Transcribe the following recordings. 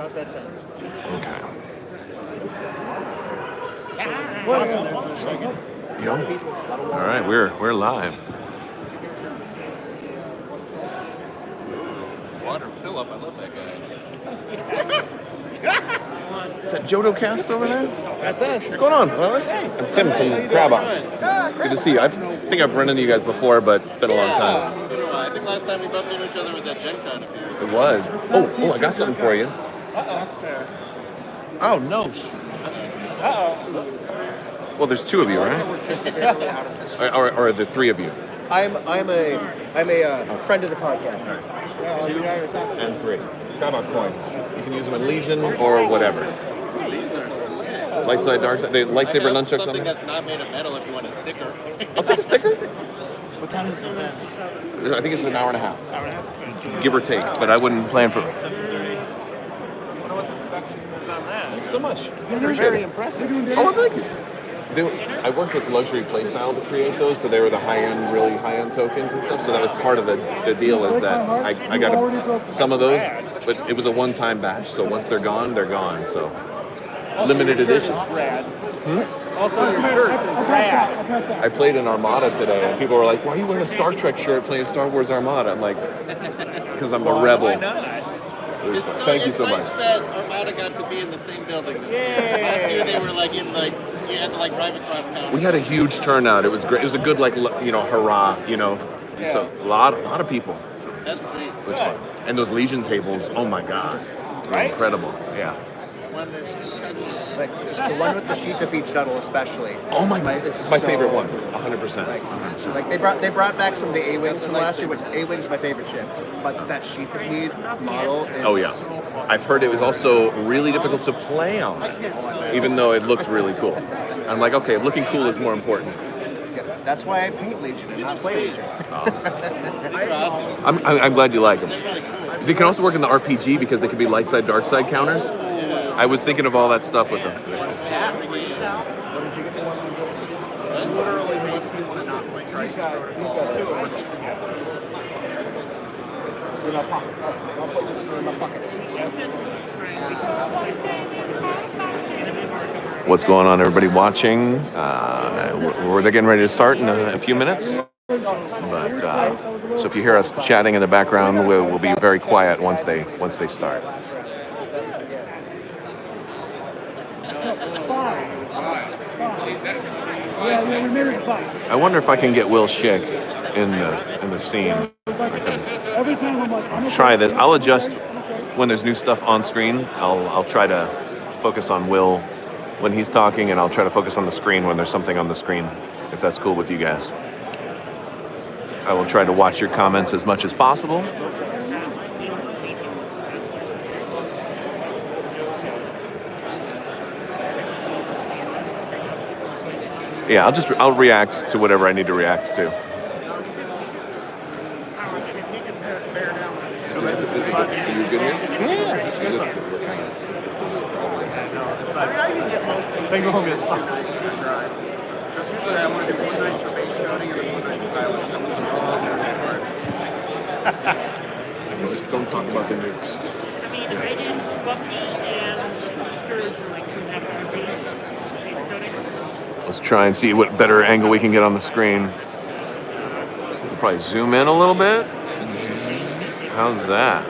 Okay. All right, we're live. Water Phillip, I love that guy. Is that Jodo Cast over there? That's us. What's going on? Well, I'm Tim from Crabbok. Good to see you. I think I've run into you guys before, but it's been a long time. I think last time we bumped into each other was at Gen Con a few years ago. It was. Oh, I got something for you. That's fair. Oh, no. Well, there's two of you, right? Or the three of you? I'm a friend of the podcast. Two and three. Crabbok coins. You can use them in Legion or whatever. These are slick. Light side, dark side. The lightsaber nunchucks on Something there. that's not made of metal if you want a sticker. I'll take a sticker. What time does this end? I think it's an hour and a half. Hour and a half? Give or take, but I wouldn't plan for. 7:30. I wonder what the production is on that. Thanks so much. They're very impressive. Oh, well, thank you. I worked with Luxury Playstyle to create those, so they were the high-end, really high-end tokens and stuff. So that was part of the deal is that I got some of those, but it was a one-time batch. So once they're gone, they're gone. So Also, limited your shirt edition. is rad. Also, your shirt is rad. I played in Armada today, and people were like, "Why are you wearing a Star Trek shirt playing Star Wars Armada?" I'm like, "Because I'm a rebel." Why not? It was fun. Thank you so much. It's nice that Armada got to be in the same building. Yay. Last year they were like in like, you had to like drive across town. We had a huge turnout. It was great. It was a good hurrah. So a lot of people. So That's sweet. it was fun. And those Legion tables, oh my God, they're Right? incredible. Yeah. Like the one with the Sheath Beach shuttle, especially. Oh my is God, my so- favorite one. 100%. Like they brought back some of the A-wings from last year, which A-wing's my favorite ship. But that Sheath Beach model is Oh yeah. I've heard it was also really difficult to play on, even though it looked really cool. I'm like, okay, looking cool is more important. Yeah, that's why I paint Legion and not play Legion. They're awesome. I'm glad you like them. They can also work in the RPG because they can be light side, dark side counters. I was thinking of all that stuff with them. What did you get for one? It literally makes me want to not play Crisis Protocol. In my pocket. I'll put this in my pocket. What's going on, everybody watching? They're getting ready to start in a few minutes. But so if you hear us chatting in the background, we'll be very quiet once they start. I wonder if I can get Will Schick in the scene. Every time I'm like, I'm Try this. I'll adjust when there's new stuff on screen. I'll try to focus on Will when he's talking, and I'll try to focus on the screen when there's something on the screen, if that's cool with you guys. I will try to watch your comments as much as possible. Yeah, I'll react to whatever I need to react to. Are you good here? Yeah, it's good. Think of home as fun. Because usually I want to do one night for base coding and then one night for pilots. Just don't talk about the nukes. I mean, I did Bucky and Scrooge for like 2.5 hours base coding. Let's try and see what better angle we can get on the screen. We can probably zoom in a little bit. How's that?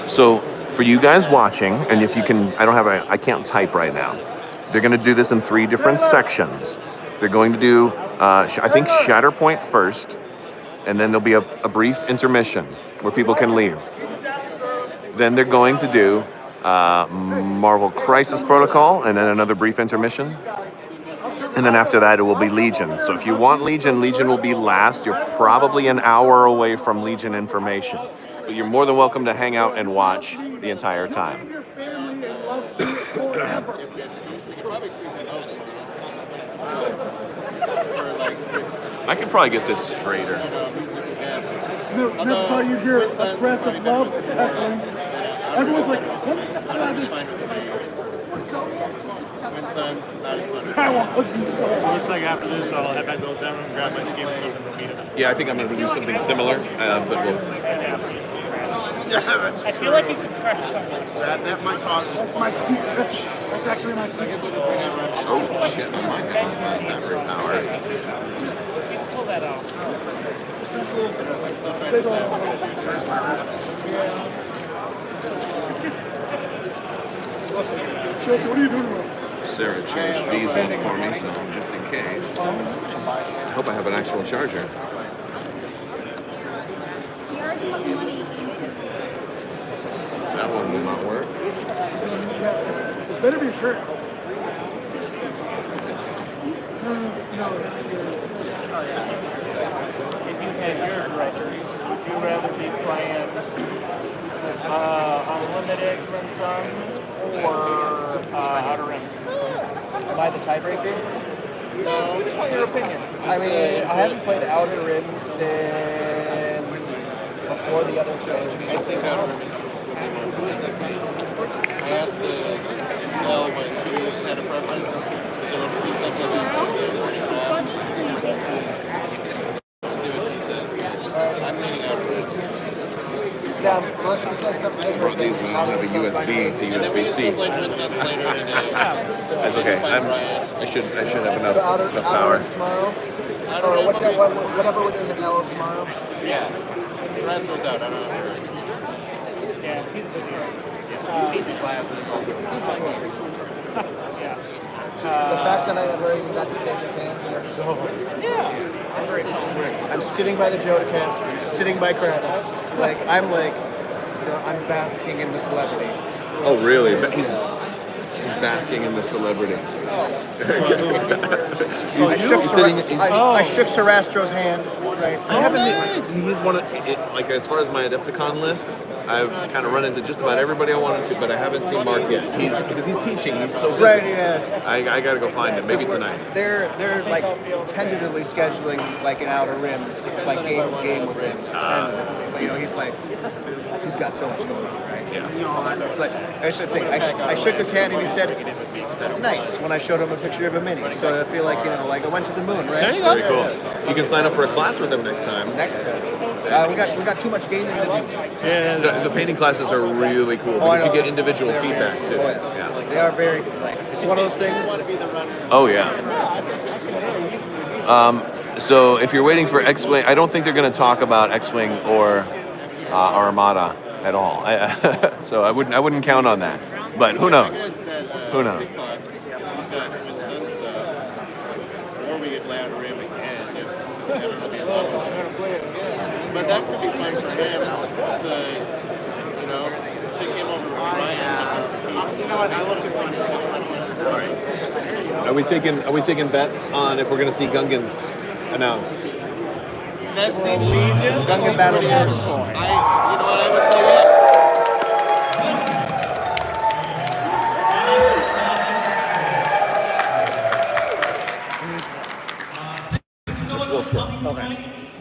So for you guys watching, and if you can, I can't type right now. They're going to do this in 3 different sections. They're going to do, I think, Shatterpoint first, and then there'll be a brief intermission where people can leave. Then they're going to do Marvel Crisis Protocol, and then another brief intermission. And then after that, it will be Legion. So if you want Legion, Legion will be last. You're probably an hour away from Legion information. But you're more than welcome to hang out and watch the entire time. I could probably get this straighter. Never thought you'd hear aggressive love echoing. Everyone's like, I'm just fine with it. When sun's not as fun as I want So it looks like after this, I'll head back to the hotel room, grab my ski and stuff, and we'll meet him. Yeah, I think I'm going to do something similar, but we'll. Yeah, that's I feel like you could crush someone. that might cost us. my seat, bitch. That's actually my seat. Oh shit! Oh my god! Battery power. Pull that off. Big ol'. Shake, what are you doing with it? Sarah changed these in for me, so just in case. I hope I have an actual charger. That one will not work. It's better be a shirt. If you had your druthers, would you rather be playing Unlimited Rim Suns or Outer Rim? By the tiebreaker? No, just want your opinion. I mean, I haven't played Outer Rim since before the other expansion even came out. I asked Elle what she had a preference. It would be something that see what she says. I'm leaning out. Yeah, unless she says something. I brought these, but I don't have a USB to USB-C. Play Twin Suns later and That's okay. I should have enough So Outer power. Rim tomorrow? I Or don't know. whatever we're doing in Ellis tomorrow? Yes. The rest goes out. I don't know. Yeah, he's busy. He's teaching classes also. Yeah. The fact that I ever even got to shake his hand, we are so. I'm very tall. I'm sitting by the Jodacast, I'm sitting by Crabbok. I'm basking in the celebrity. Oh really? But he's basking in the celebrity. I shook Sarastro's hand. Right. I haven't He's one of like as far as my Adepticon list, I've kind of run into just about everybody I wanted to, but I haven't seen Mark yet. Because he's teaching. He's so busy. Right, yeah. I got to go find him. Maybe tonight. They're like tentatively scheduling like an Outer Rim like game with him. Tentatively. But he's got so much going on, right? Yeah. It's like I should say I shook his hand and he said nice when I showed him a picture of a mini. So I feel like I went to the moon, right? Very cool. You can sign up for a class with him next time. Next time. We got too much gaming to do. Yeah. The painting classes are really cool because you get individual feedback too. Yeah. They are very it's one of those things. Oh yeah. So if you're waiting for X-Wing, I don't think they're going to talk about X-Wing or Armada at all. So I wouldn't count on that. But who knows? Who knows? Or we could play out a rim again. But that could be fun for him to, pick him over Ryan. You know what? I looked at one. All right. Are we taking bets on if we're going to see Gungans announced? That seems Legion. Gungan Battle Force. You know what I would say? Yeah.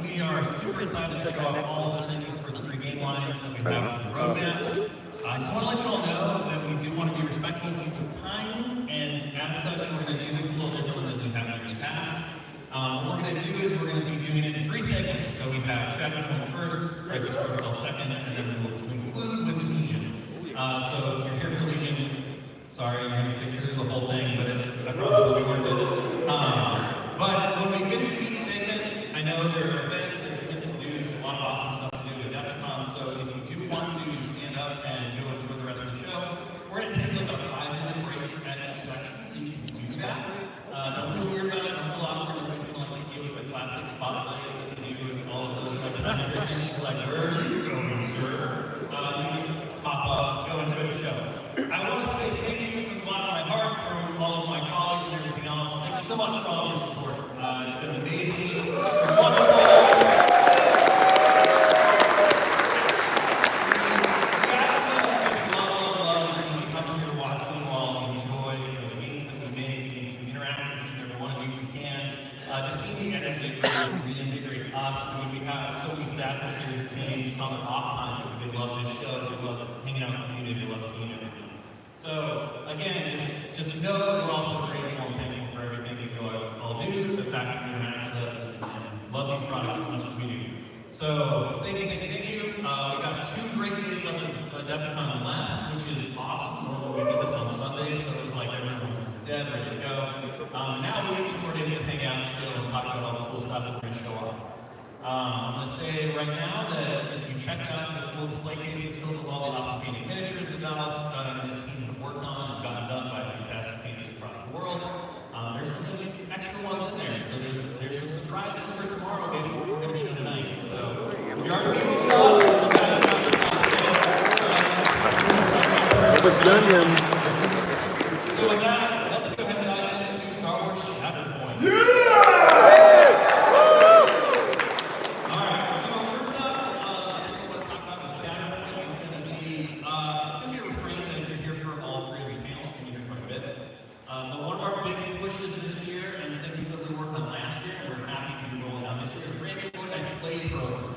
We are super excited to show off all the things for the 3 game lines that we have on the roadmaps. I just want to let you all know that we do want to be respectful of people's time, and as such, we're going to do this a little differently than we have in years past. What we're going to do is we're going to be doing it in 3 segments. So we have Shatterpoint first, Crisis Protocol second, and then we will conclude with the Legion. So if you're here for Legion, sorry, you're going to stick through the whole thing, but I promise it'll be worth it. But when we finish each segment, I know there are events, there's things to do, there's a lot of awesome stuff to do at Adepticon, so if you do want to stand up and go enjoy the rest of the show, we're going to take like a 5-minute break at each section, so you can do that. Don't feel weird about it, don't feel awkward, we're just going to give you a classic spotlight that we do with all of those transitions, like, where are you going, sir? You just pop up, go enjoy the show. I want to say thank you from the bottom of my heart, from all of my colleagues and everything else. Thank you so much for all your support. It's been amazing. It's been wonderful. Just seeing the energy reinvigorates us. I mean, we have so many staffers here who came just on their off time because they love this show, they love hanging hanging out in the community, love seeing everything. So again, just know that we're also grateful and thankful for everything you all do, the fact that you interact with us and love these products as much as we do. So thank you. We got 2 great days left of Adepticon left, which is awesome. Normally we did this on Sunday, so it was like everyone was dead, ready to go. Now we get some more days to hang out and chill and talk about all the cool stuff that we're going to show off. I'm going to say right now that if you check out the cool display cases filled with all the awesome painting miniatures that Dallas and his team have worked on and gotten done by fantastic painters across the world, there's going to be some extra ones in there. So there's some surprises for tomorrow based on what we're going to show tonight. So if you are going to show, It's Onions. so with that, let's go ahead and dive into Star Wars Shatterpoint. Alright, so first up, I think what I want to talk about with Shatterpoint is going to be, it's going to be a refrain that if you're here for all 3 of your panels, you're going to hear quite a bit. But one of our big pushes this year, and things that we worked on last year, and we're happy to be rolling out this year, is a brand new nice play program.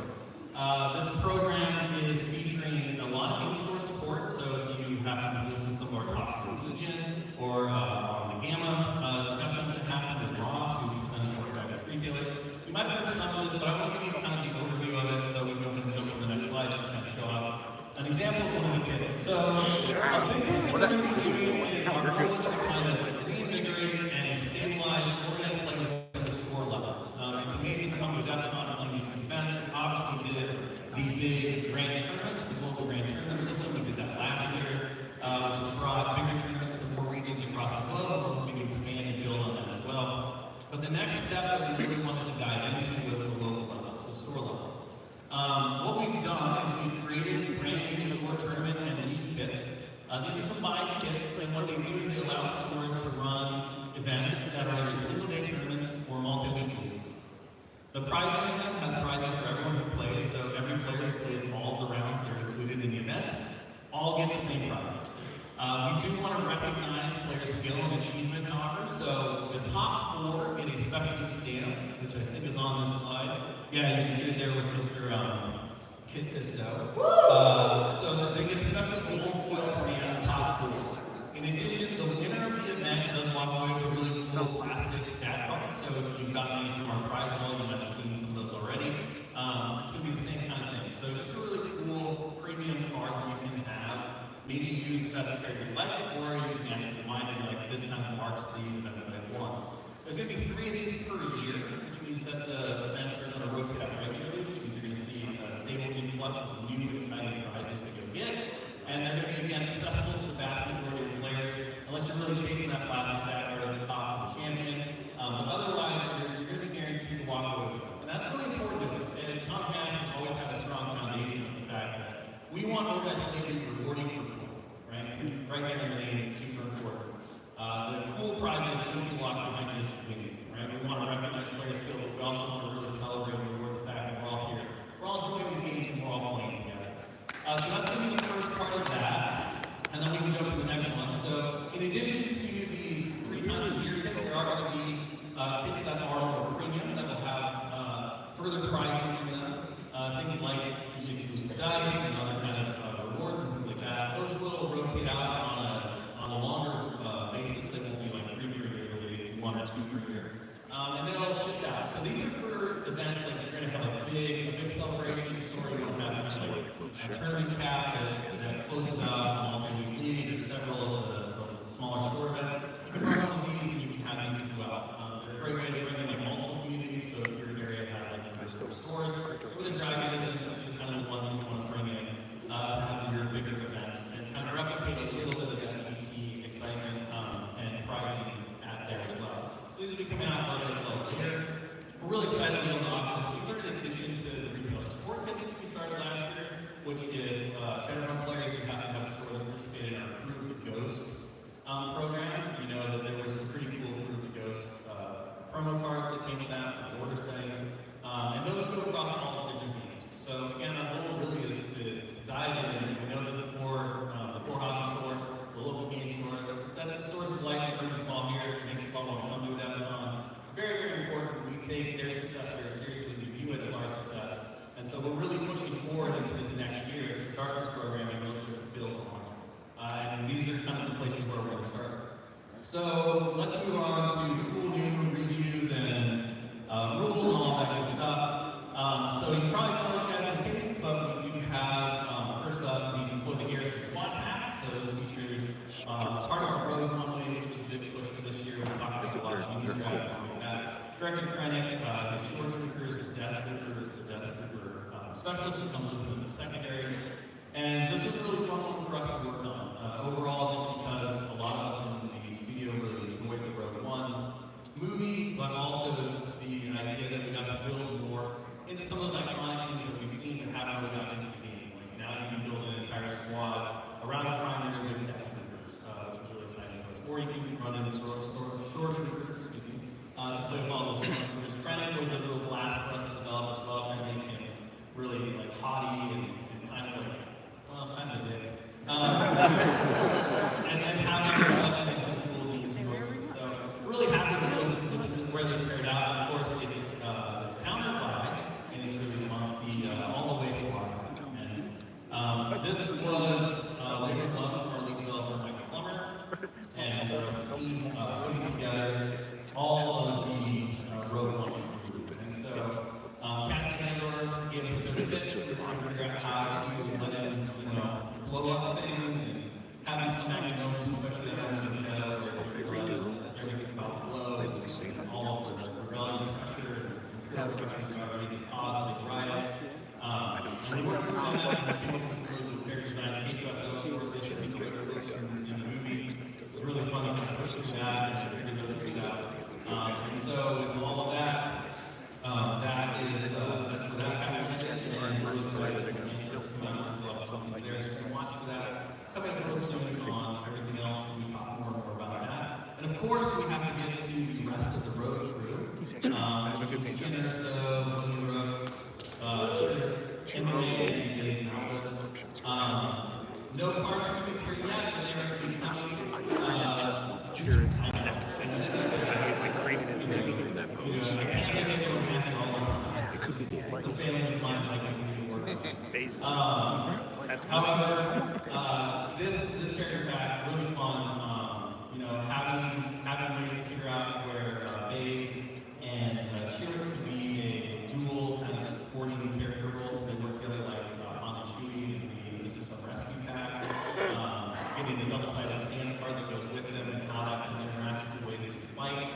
This program is featuring a lot of in-store support, so if you happen to listen to some of our talks with Legion or on the Gamma discussions that happened with Ross, who we presented to our retailers, you might have heard some of this, but I want to give you kind of the overview of it, so we can go ahead and jump to the next slide just to kind of show off an example of one of the kits. So, a big thing that we're going to be doing is our goal is to kind of reinvigorate and stabilize organized play at the store level. It's amazing to come to Adepticon and play these events. Obviously, we did the big grand tournaments, the global grand tournament system. We did that last year, which has brought bigger tournaments to more regions across the globe. We're looking to expand and build on that as well. But the next step that we really wanted to dive into was the local level, so store level. What we've done is we've created a brand new store tournament and league kits. These are combined kits, and what they do is they allow stores to run events that are either single-day tournaments or multi-week leagues. The prizes in them has prizes for everyone who plays, so every player who plays all the rounds that are included in the event all get the same prizes. We do want to recognize player skill and achievement, however, so the top 4 get a specialty stance, which I think is on this slide. Yeah, you can see it there with Mr. Kid Fisto. So they get a special gold foil stance, top 4. In addition, the winner of the event does walk away with a really cool plastic stat card. So if you've got any from our prize wall, you might have seen some of those already. It's going to be the same kind of thing. So just a really cool premium card that you can have. Maybe use if that's a character you like, or you can actually remind it like this kind of marks the events that I've won. There's going to be 3 of these per year, which means that the events are going to rotate out regularly, which means you're going to see a stable influx of new exciting prizes to go get. And they're going to be, again, accessible to the vast majority of players, unless you're really chasing that plastic stat card at the top of the champion. But otherwise, you're going to be guaranteed to walk away with something. And that's really important to us. And Tom Pass has always had a strong foundation of the fact that we want organized play to be rewarding for cool, right? It's right there in the name, it's super important. The cool prizes shouldn't be locked behind just winning, right? We want to recognize player skill, but we also want to really celebrate and reward the fact that we're all here. We're all enjoying these games and we're all playing together. So that's going to be the first part of that, and then we can jump to the next one. So in addition to these 3 times a year kits, there are going to be kits that are more premium, that will have further prizes in them. Things like exclusive dice and other kind of rewards and things like that. Those will rotate out on a longer basis. They won't be like 3 per year, they'll be 1 or 2 per year. And then it'll shift out. So these are for events like you're going to have a big celebration story. You're going to have kind of like a tournament cap that closes out a multi-week league. There's several of the smaller store events. You can run one of these and you can have these as well. They're a great way to bring in like multiple communities. So if your area has like stores, with a dragon is kind of the ones you want to bring in to have your bigger events and kind of replicate a little bit of that GT excitement and pricing at there as well. So these will be coming out as well later. We're really excited to be able to offer this. These are in addition to the retailer support kits which we started last year, which if Shatterpoint players who happen to have a store that participated in our Proof of Ghosts program, you know that there were some pretty cool Proof of Ghosts promo cards that came with that for the order settings. And those go across all the different games. So again, our goal really is to dive in. We know that the core hobby store, the local game store, that's the source of life that brings us all here. It makes us all want to come to Adepticon. It's very, very important. We take their success very seriously. We view it as our success. And so we're really pushing forward into this next year to start places where we're going to start. So let's move on to cool new reviews and rules and all that good stuff. So you probably saw the chat case, but we do have, first up, the Deploy the Garrison Squad Pack. So this features part of our Rogue Runway, which was a big push for this year. We talked about a lot of new strategies like that. Director Krennic, the Shore Troopers, the Death Troopers, the Death Trooper Specialists comes with them as a secondary. And this was a really fun one for us to work on. Overall, just because a lot of us in the studio really enjoyed the Rogue One movie, but also the idea that we got to build more into some of those iconic things that we've seen and haven't really gotten into the game. Like now you can build an entire squad around the primary with Death Troopers, which is really exciting. Or you can run in Shore Troopers, to play with all those troopers. Krennic was a little blast for us to develop as well, trying to make him really like haughty and kind of like, well, kind of a dick. And then having a collection of tools and resources. So really happy with where this turned out. Of course, it's pounded by, and it's really fun, the All the Way Squad. And this was labor of love for our lead developer, Michael Plummer, and the team putting together all of the Rogue One group. And so Cassie Sandor gave us a bit of tips to figure out how to let him, blow up things and having some magic moments, especially in the show where everything's about to blow and all of the rebellion structure and the cause of the riot. And we worked on that and came up with some very designs. HUSO in the movie. It was really fun to kind of push through that and figure those things out. And so with all of that, that's where that happened. And we're just excited because there's some watch for that coming up real soon on everything else. We talk more and more about that. And of course, we have to get to the rest of the road crew. Skinner, so William Rowe, MMA, and Alice. No car reviews here yet, but they're going to be coming. He's like created his name in that post. It could be the however, this character pack really fun. Having ways to figure out where Baze and Chirrut could be a dual kind of supporting character roles. So they work together like Han and Chewie and the System Rescue Pack. Getting the double-sided stance card that goes with them and how that kind of interacts with the way that you fight,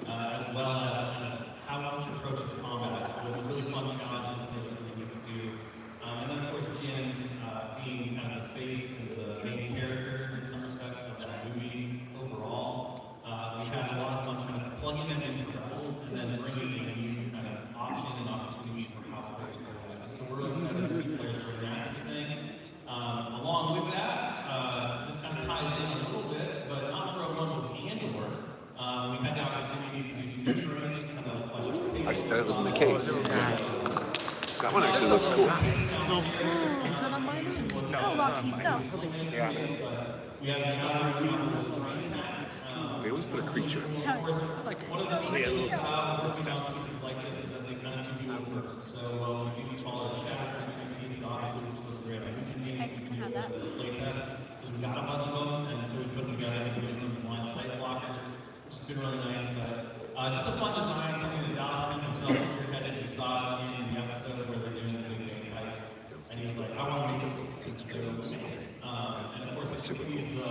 as well as kind of how each approaches combat. So it's a really fun challenge that we need to do. And then of course Jin being kind of the face of the main character in some respects of that movie overall. We had a lot of fun kind of plugging them into roles and then bringing in a new kind of option and opportunity for how players play that. So we're really excited to see players bring that to the thing. Along with that, this kind of ties in a little bit, but not for a one with Andor. We had the opportunity to do some trainings, kind of flesh out. That wasn't the case. That one actually looks cool. Is that on mine? No, Lucky, go. Yeah. We have the They always put a creature. one of the neat things about working on pieces like this is that they kind of do a purpose. So we do call it a Shatterpoint piece, obviously, which was great. We can use it for play test because we got a bunch of them, and so we put them together and use them as line of sight blockers, which has been really nice. But just a fun design, something that Dallas himself is spearheaded. We saw it in the episode where they're doing the big heist, and he was like, I want to make this so and of course, it continues the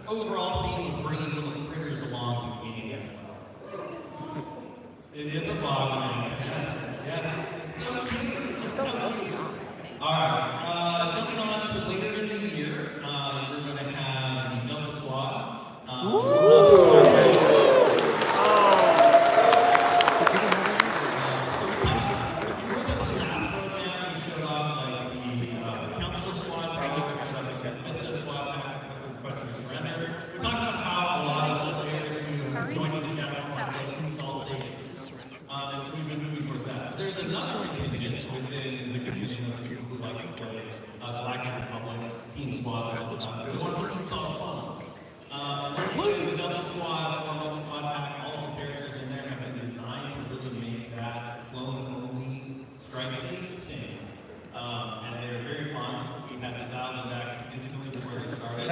overall theme of bringing little critters along to the game as well. It is a bog, yes. So cute. Just alright, jumping on, this is later in the year. We're going to have the Delta Squad. There's another contingent within the contingent of people who like to play Black Republic, Team Squad, we want to keep all fun. Including the Delta Squad, Formal Squad Pack, all the characters in there have been designed to really make that clone-only strike team sing. And they're very fun. We had to dial them back significantly from where they started.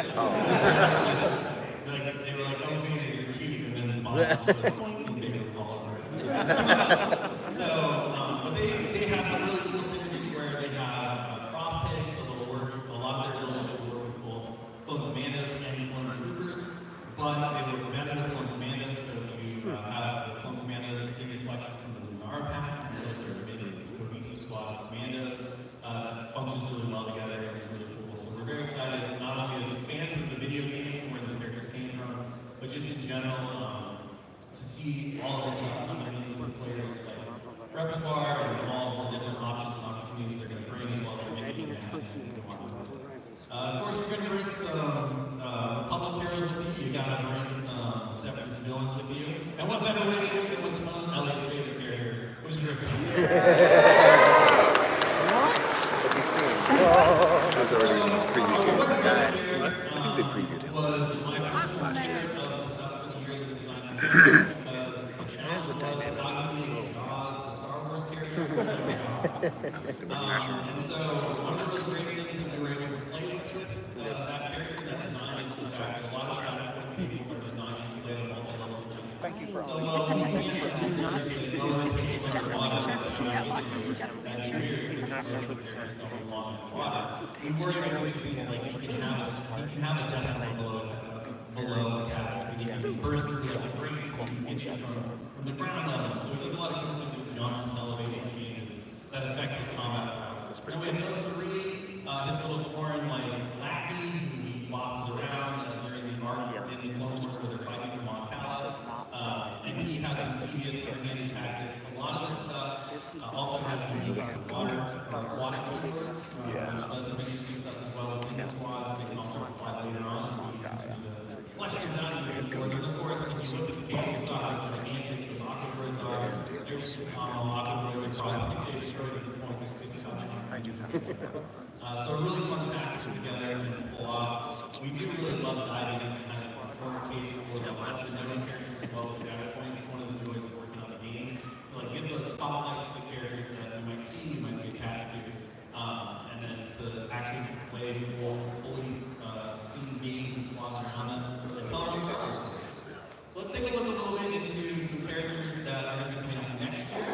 they were like, oh, you're cute, and then the bottom was like, they would fall over. So, but they have some really cool synergies where they have cross tags, so they'll work, a lot of their villages will work with both clone commandos and clone troopers, but they work better with clone commandos, so if you have the clone commandos in your collection from the Lunar pack, those are maybe these cohesive squad of commandos, functions really well together, and it's really cool. So we're very excited, not only as fans of the video game, where these characters came from, but just in general, to see all of this stuff coming in these players, like repertoire and all the different options and opportunities they're going to bring, as well as they're making it happen. Of course, we're going to bring some Republic heroes with you. You got to bring some Separatist villains with you. And what better way to do it was some Elliot's favorite character, which is Rick. There's already preview case for that. I think they previewed him last year. That's a dynamic. And so one of the really great things that we were able to play with that character, that design, is the fact that a lot of Shatterpoint tables are designed to play at multi-level. Thank you for all So we can't you can have a definite below attack. You can disperse it like brings inches from the ground level. So there's a lot of cool things with jumps and elevation changes that affect his combat prowess. And we have no Suri, his little foreign like lackey who he bosses around during the arc in the Clone Wars where they're fighting for Mon Cala. And he has some devious commanding tactics. A lot of this stuff also has to do with water movements. Does some interesting stuff as well within the squad. They can also apply later on. Flesh things out in the Discord. And of course, if you look at the page you saw, it's like antics, those aquabirds are. There's aquabirds are probably the case for at this point. So really fun to package together and pull off. We do really love diving into kind of tutorial cases for the lesser known characters as well as Shatterpoint. It's one of the joys of working on the game. To like give the spotlight to characters that you might see, you might be attached to, and then to actually play fully in games and squads around them. Tell our stories. So let's take a look a little bit into some characters that are going to be coming out next year.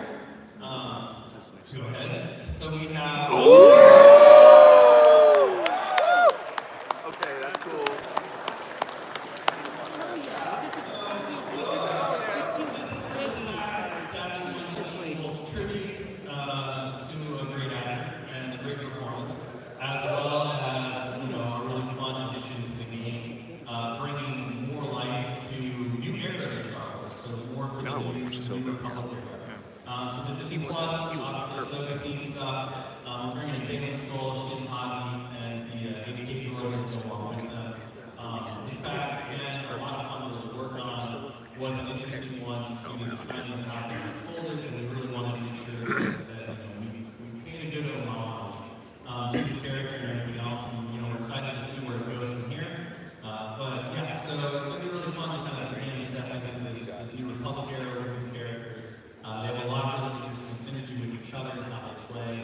Go ahead. So we have. Okay, that's cool. Tribute to a great actor and a great performance, as well as a really fun addition to the game, bringing more life to new eras of Star Wars, so more for the new Republic era. So the Disney Plus, the Ahsoka theme stuff, we're bringing a big skull, Shin Hagi, and the AMG droids to go along with that. This back, again, a lot of fun to really work on, was an interesting one, just due to the timing of how things unfolded, and we really wanted to make sure that we paid a good homage to this character and everything else, and we're excited to see where it goes from here. But yeah, so it's going to be really fun to kind of really step into this new Republic era with these characters. They have a lot of really interesting synergy with each other and how they play.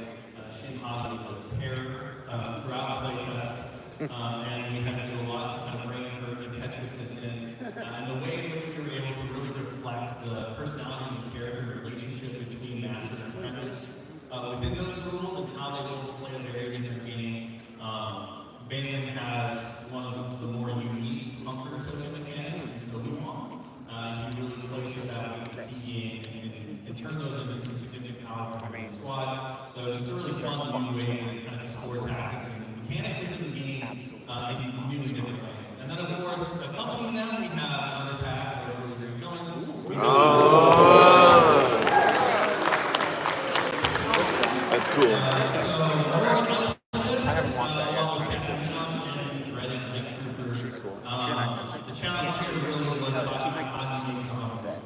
Shin Hagi is a terror throughout the playtest, and we had to do a lot to kind of bring her impetuousness in, and the way in which we were able to really reflect the personalities and character relationship between master and apprentice within those rules and how they both play a very different game. Balin has one of the more unique comfort token mechanics, the Luon. He really plays with that C game and turn those into some significant power for the squad. So just a really fun new way to kind of explore tactics and mechanics within the game in really different ways. And then of course, accompanying them, we have another pack of really great villains. That's cool. I haven't watched that yet. She's cool. She had access to The challenge here really was about how to make some of this.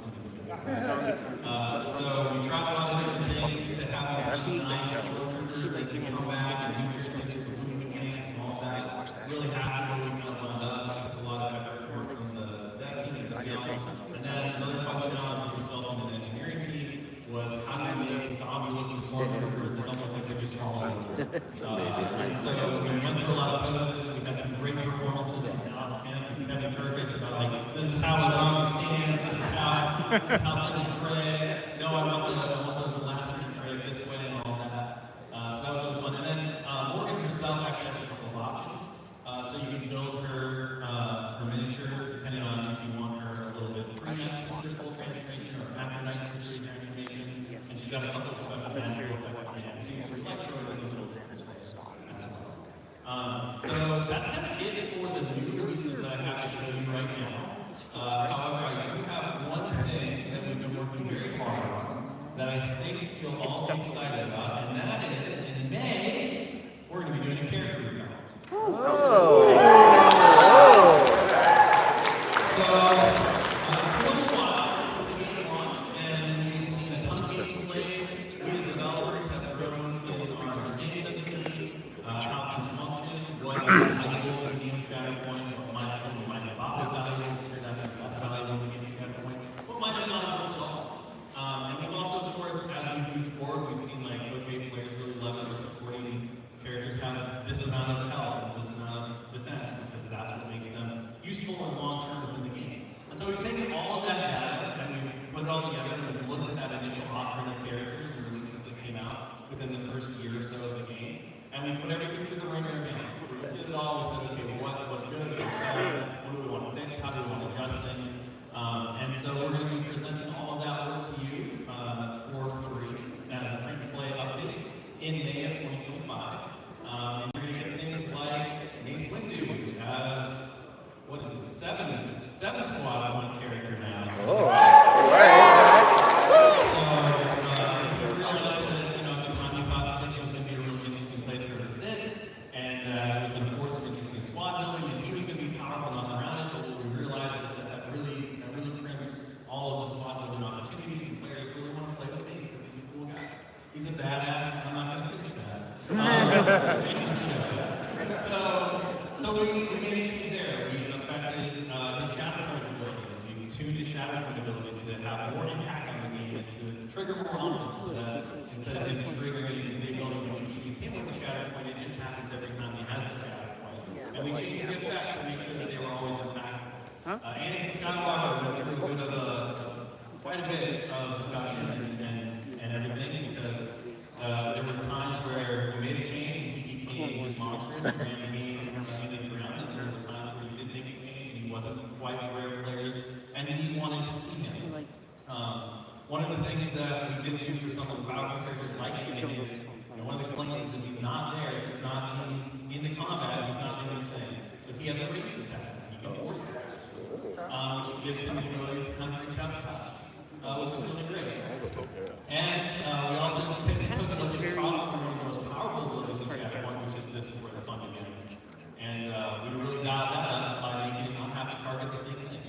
So we tried a lot of different things to have these nice characters that can come back and do experiences with new mechanics and all that. Really happy when we kind of wound up. Took a lot of effort from the dev team and everything else. And then another fun challenge for myself and the engineering team was how do we make zombie-looking stormtroopers that don't look like they're just falling over. And so we went through a lot of poses. We had some great performances from Alice Camp and Kevin Curtis about this is how things tray. No, I want the last tray this way and all that. So that was really fun. And then Morgan herself actually has a couple of options. So you can build her miniature depending on if you want her a little bit pre-Night Sister full transformation or after Night Sister transformation. And she's got a couple of special magical effects at the end. So that's kind of it for the new releases that I have to show you right now. However, I do have one thing that we've been working very hard on that I think you'll all be excited about, and that is in May, we're going to be doing a character rebalance. So, it's been a while since the game launched, and we've seen a ton of games played. We as developers have grown in our understanding of the game, how things function, what is valuable in the game Shatterpoint, what might have thought was valuable, turned out to be less valuable in the game Shatterpoint, what might have not worked at all. And we've also, of course, as we move forward, we've seen like, okay, players really love it, supporting characters have this amount of health and this amount of defense because that's what makes them useful and long-term within the game. And so we've taken all of that data and we've put it all together and we've looked at that initial offering of characters and releases that came out within the first year or so of the game. And we put everything through the ringer again. We did it all, we said, okay, well, what's good, what's bad, what do we want to fix, how do we want to adjust things. And so we're going to be presenting all of that work to you for free as a print-and-play update in May of 2025. And you're going to get things like Mace Windu as, what is it, seven squad one character now. So, Oh, right. if you realize that, at the time you thought 6 was going to be a really interesting place for him to sit, and it was going to force him to do some squad building, and he was going to be powerful enough around it, but what we realized is that really crimps all of the squad building opportunities, and players really want to play with Mace because he's a cool guy. He's a badass, I'm not going to finish that. So we made changes there. We affected the Shatterpoint ability. We tuned the Shatterpoint ability to have more impact on the game, to trigger more elements. So that instead of him triggering and big building, when you choose him with the Shatterpoint, it just happens every time he has the Shatterpoint. And we changed the effects to make sure that they were always impactful. Anakin Skywalker went through quite a bit of discussion and everything because there were times where we made a change and he became just monstrous and ran me and around, and there were times where he did make a change and he wasn't quite the rare players, and he wanted to see him. One of the things that we did do for some of the powerful characters like Anakin, one of the complaints is that he's not there, he's not in the combat, he's not doing his thing. So he has a range attack, he can force attacks, which gives him the ability to kind of reach out and touch. Which is really great. And we also took a look at the problem, one of the most powerful abilities in Shatterpoint, which is this is where the fun begins. And we really dialed that up by making it not have to target the same thing.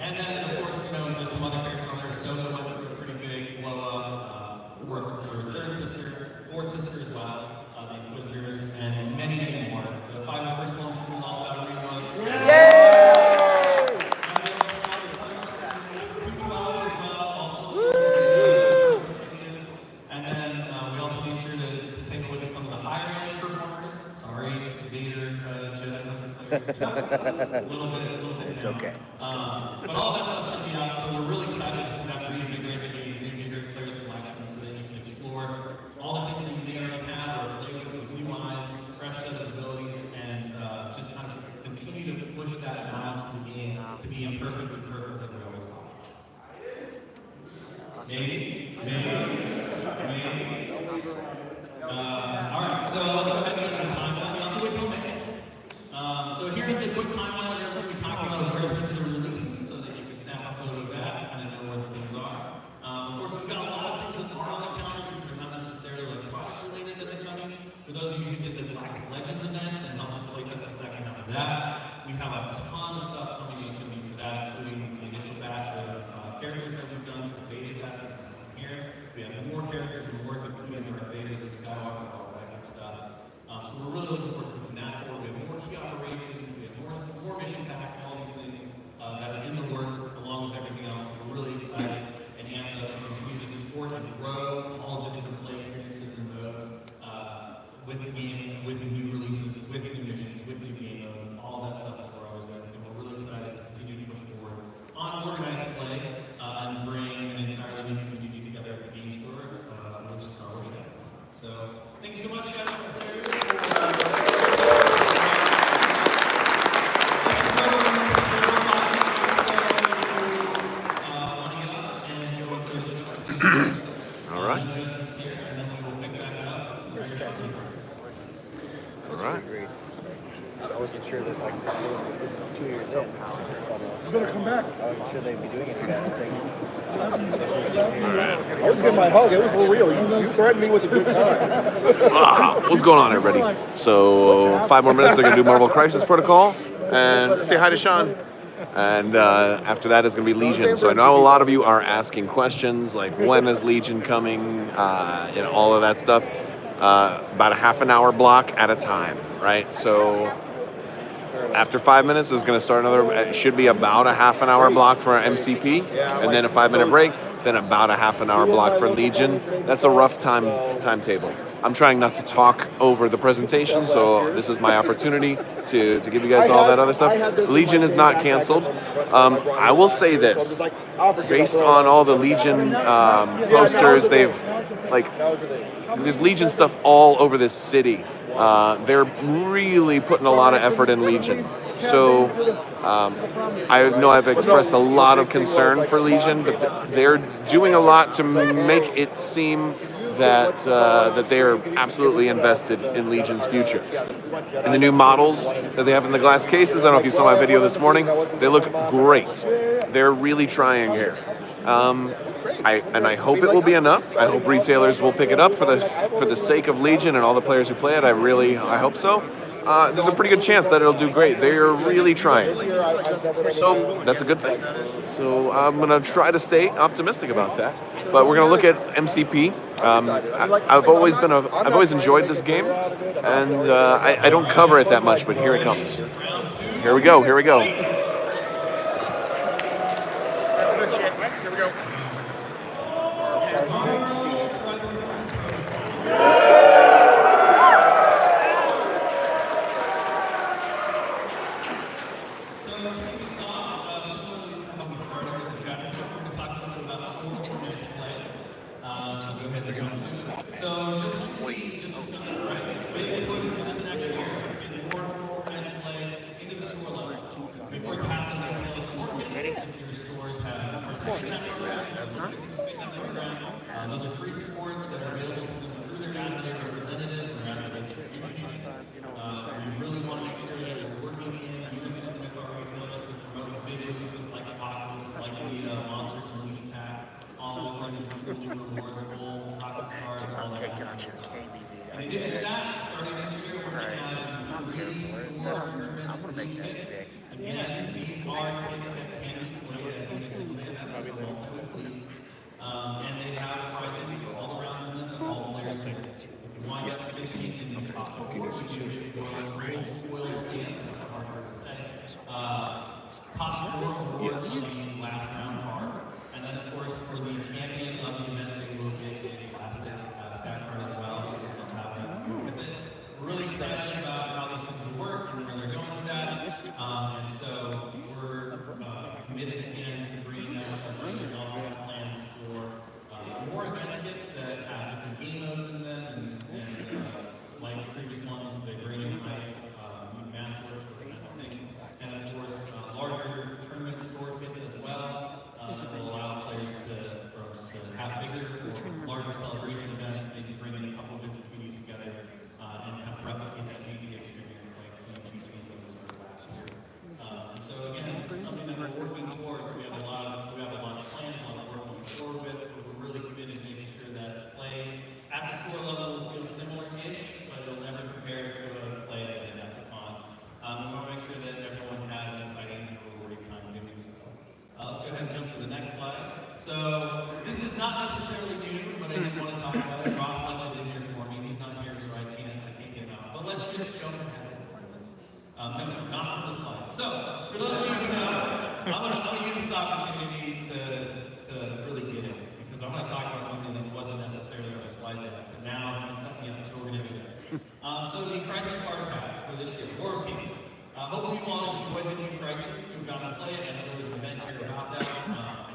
And then, of course, there's some other characters on there. Soda went through a pretty big blow up. Worked for her third sister, fourth sister as well, the Inquisitors, and many, many more. The 501st Stormtrooper was also out of rerun. And then we also made sure to take a look at some of the higher end performers. Sorry, Vader, Jedi players. A little bit. It's okay. But all that stuff's going to be out, so we're really excited to have reinvigorate players' collections so that you can explore all the things that you may already have or play with new eyes, fresh set of abilities, and just kind of continue to push that balance in the game to be imperfectly perfect like we always thought. Maybe. Alright, so let's go ahead and get into the timeline. I'll do it till May. So here's the quick timeline of everything we talked about where things are releasing so that you can snap a photo of that and kind of know where things are. Of course, we've got a lot of things that are on the calendar because they're not necessarily like product related that are coming. For those of you who did the Galactic Legends events and helped us play just a second after that, we have a ton of stuff coming into me for that, including the initial batch of characters that we've done for beta testing here. We have more characters and more including our beta, Luke Skywalker, all that good stuff. So we're really looking forward to putting that forward. We have more key operations, we have more mission packs, all these things that are in the works along with everything else. So we're really excited and amped up to continue to support and grow all of the different play experiences and modes with the game, with the new releases, with the new missions, with new game modes, all that stuff Thank you so much, Shatterpoint players. All right. All right. Agreed. I wasn't sure that like this is 2 years in. You better come back. I wasn't sure they'd be doing it for that. It's like, I was getting my hug. It was for real. You threatened me with a good time. What's going on, everybody? So 5 more minutes. They're gonna do Marvel Crisis Protocol and say hi to Sean. And after that is going to be Legion. So I know a lot of you are asking questions like when is Legion coming, all of that stuff. About a half an hour block at a time, right? So after 5 minutes is going to start another, it should be about a half an hour block for MCP, and then a 5-minute break, then about a half an hour block for Legion. That's a rough timetable. I'm trying not to talk over the presentation, so this is my opportunity to give you guys all that other stuff. Legion is not canceled. I will say this, based on all the Legion posters, there's Legion stuff all over this city. They're really putting a lot of effort in Legion. So I know I've expressed a lot of concern for Legion, but they're doing a lot to make it seem that they're absolutely invested in Legion's future. And the new models that they have in the glass cases, I don't know if you saw my video this morning, they look great. They're really trying here. I hope it will be enough. I hope retailers will pick it up for the sake of Legion and all the players who play it. I hope so. There's a pretty good chance that it'll do great. They're really trying. So that's a good thing. So I'm gonna try to stay optimistic about that. But we're gonna look at MCP. I've always enjoyed this game, and I don't cover it that much. But here it comes. Here we go. Here we go. Here we go. Those are free supports that are available to them through their academic representatives and their academic institutions. We really want to make sure that we're working in unison with our retailers to promote big releases like Apocalypse, like the Monsters and Legion Pack, all those things with new rewards, gold, Apocalypse cards, all that. In addition to that, starting this year, we're going to have really small tournament kits. Again, these are kits that can be played as a single kit, as a multiple please. And they have prizes for all the rounds in them, and all the players can. If you want to get the 15s in the top 4, you should go on the spoil stands, that's a hard word to say. Top 4 awards in the last round card. And then, of course, for the champion of the event, they will get a plastic stat card as well, so they'll have that with it. We're really excited about how these things will work and where they're going with that. And so we're committed again to bringing that stuff in. We also have plans for more event kits that have different game modes in them, and like the previous ones, they bring in nice new masterworks, those kind of things. And of course, larger tournament store kits as well that will allow players to have bigger or larger celebration events, maybe bring in a couple of different communities together and have replicate that GT experience like the GTs that we started last year. So again, this is something that we're working towards. We have a lot of plans, a lot of work moving forward with, but we're really committed to making sure that play at the store level will feel similar-ish, but it'll never compare to a play at an Adepticon. We want to make sure that everyone has an exciting and rewarding time doing so. Let's go ahead and jump to the next slide. So this is not necessarily new, but I didn't want to talk about it. Ross left it in here for me. He's not here, so I can't get him out. But let's just jump ahead. No, not for the slide. So for those of you who know, I'm gonna use this opportunity to really get in, because I want to talk about something that wasn't necessarily on the slide yet, but now he's set me up, so we're gonna do it. So the Crisis Artifact for this year, War of Kings. Hopefully you all enjoyed the new Crisis who got to play it. I know there was an event here about that. I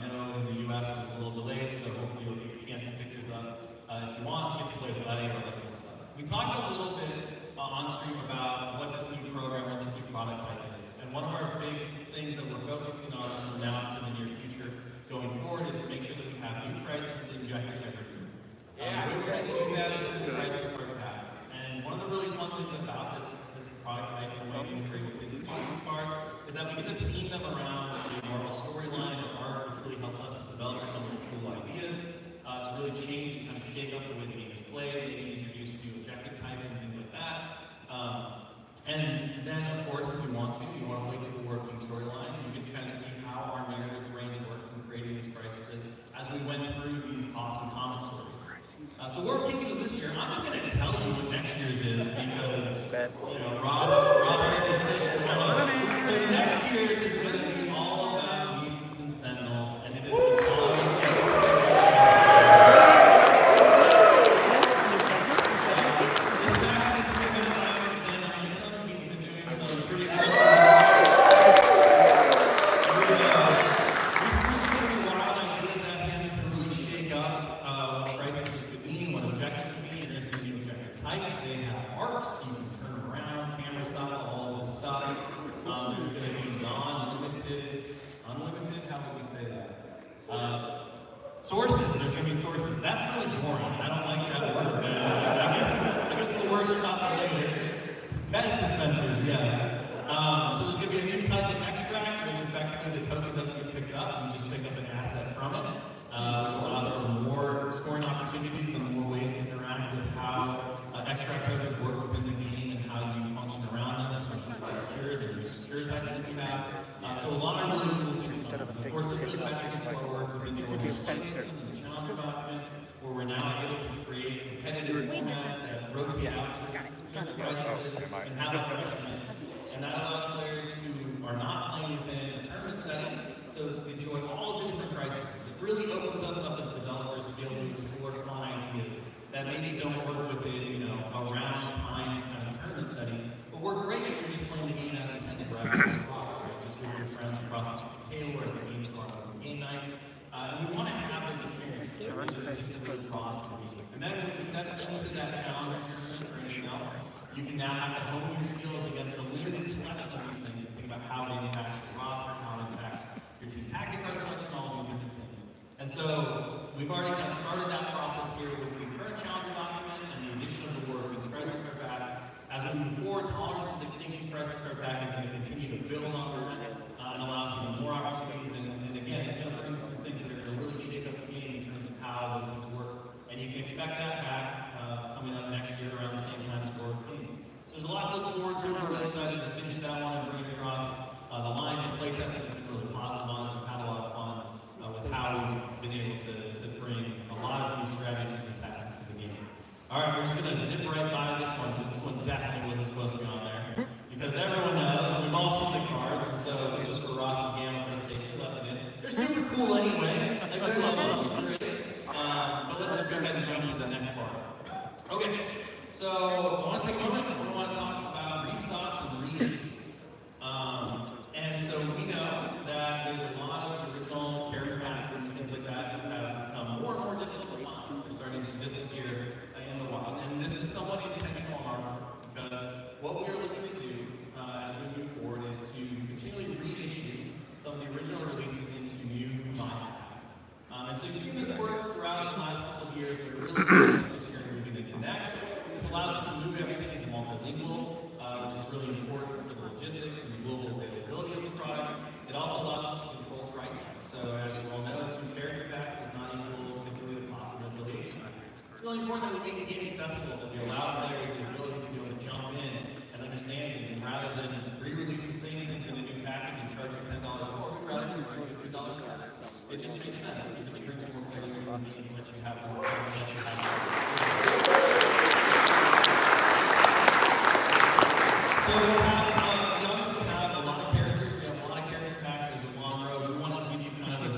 know in the US it was a little delayed, so hopefully you'll get a chance to pick yours up. If you want, you get to play the Gladiator and stuff. We talked a little bit on stream about what this new program or this new product type is. And one of our big things that we're focusing on from now to the near future going forward is to make sure that we have new prices injected every year. The way we're going to do that is through prices per packs. And one of the really fun things about this product type and the way we're able to introduce these cards is that we get to theme them around a Marvel storyline or art, which really helps us as developers come up with cool ideas to really change and kind of shake up the way the game is played, maybe introduce new objective types and things like that. And then, of course, if you want to play through the working storyline, you get to kind of see how our narrative brains worked in creating these crises as we went through these awesome comic stories. So War Kings was this year. I'm just going to tell you what next year's is because, Ross made this thing. So next year's is going to be all about mutants and sentinels, and it is sources, there's going to be sources. That's really boring. I don't like that word. I guess the word stop later. Guys dispensers, yes. So there's going to be a new type of extract, which effectively the token doesn't get picked up. You just pick up an asset from it, which allows for more scoring opportunities and more ways to interact with how extract tokens work within the game and how you function around them, especially for secures and your secure types that we have. So a lot of really cool things. Instead of a thing, of course, this is like forward for the organization and the challenger document, where we're now able to create competitive formats that rotate out certain prices and have a punishment. And that allows players who are not playing within a tournament setting to enjoy all of the different prices. It really opens us up as developers to be able to explore fun ideas that maybe don't work within, a round time kind of tournament setting, but work great if you're just playing the game as intended, right? Just with your friends across the table or at the game store on game night. And we want to have those experiences. And then when you step into that challenge or anything else, you can now have to hone your skills against a limited selection of these things and think about how it impacts your roster, how it impacts your team tactics, and all these different things. And so we've already kind of started that process here with the current challenger document and the addition of the War Kings Crisis Card Pack. As we move forward, Tolerance's Extinction Crisis Card Pack is going to continue to build on that and allow us even more opportunities. And again, it's going to bring some things that are going to really shake up the game in terms of how those things work. And you can expect that back coming up next year around the same time as War Kings. So there's a lot to look forward to. We're really excited to finish that one and bring it across the line. And playtesting has been really positive on it. We've had a lot of fun with how we've been able to bring a lot of new strategies and tactics to the game. All right, we're just going to zip right by this one because this one definitely wasn't supposed to be on there. Because everyone knows, we've all seen the cards, and so this was for Ross's Gamma presentation. He left it in. They're super cool anyway. I love them. It's great. But let's just go ahead and jump into the next part. Okay, so I want to take a moment and we want to talk about restocks and reissues. And so we know that there's a lot of original character packs and things like that that have become more and more difficult to find. They're starting to disappear in the wild. And this is somewhat intentional on our part because what we are looking to do as we move forward is to continually reissue some of the original releases into new line packs. And so you've seen this work throughout the last couple of years, but really this year moving into next. This allows us to move everything into multilingual, which is really important for the logistics and the global availability of the products. It also allows us to control pricing. So as you all know, 2 character packs does not equal typically the cost of affiliation. It's really important that we make the game accessible, that we allow players the ability to be able to jump in and understand things, and rather than re-release the same things in a new package and charge you $10 more, we'd rather charge you $3 less. It just makes sense because it brings more players in the game, lets you have more fun, lets you have more. So we obviously have a lot of characters. We have a lot of character packs as a long row. We want to give you kind of a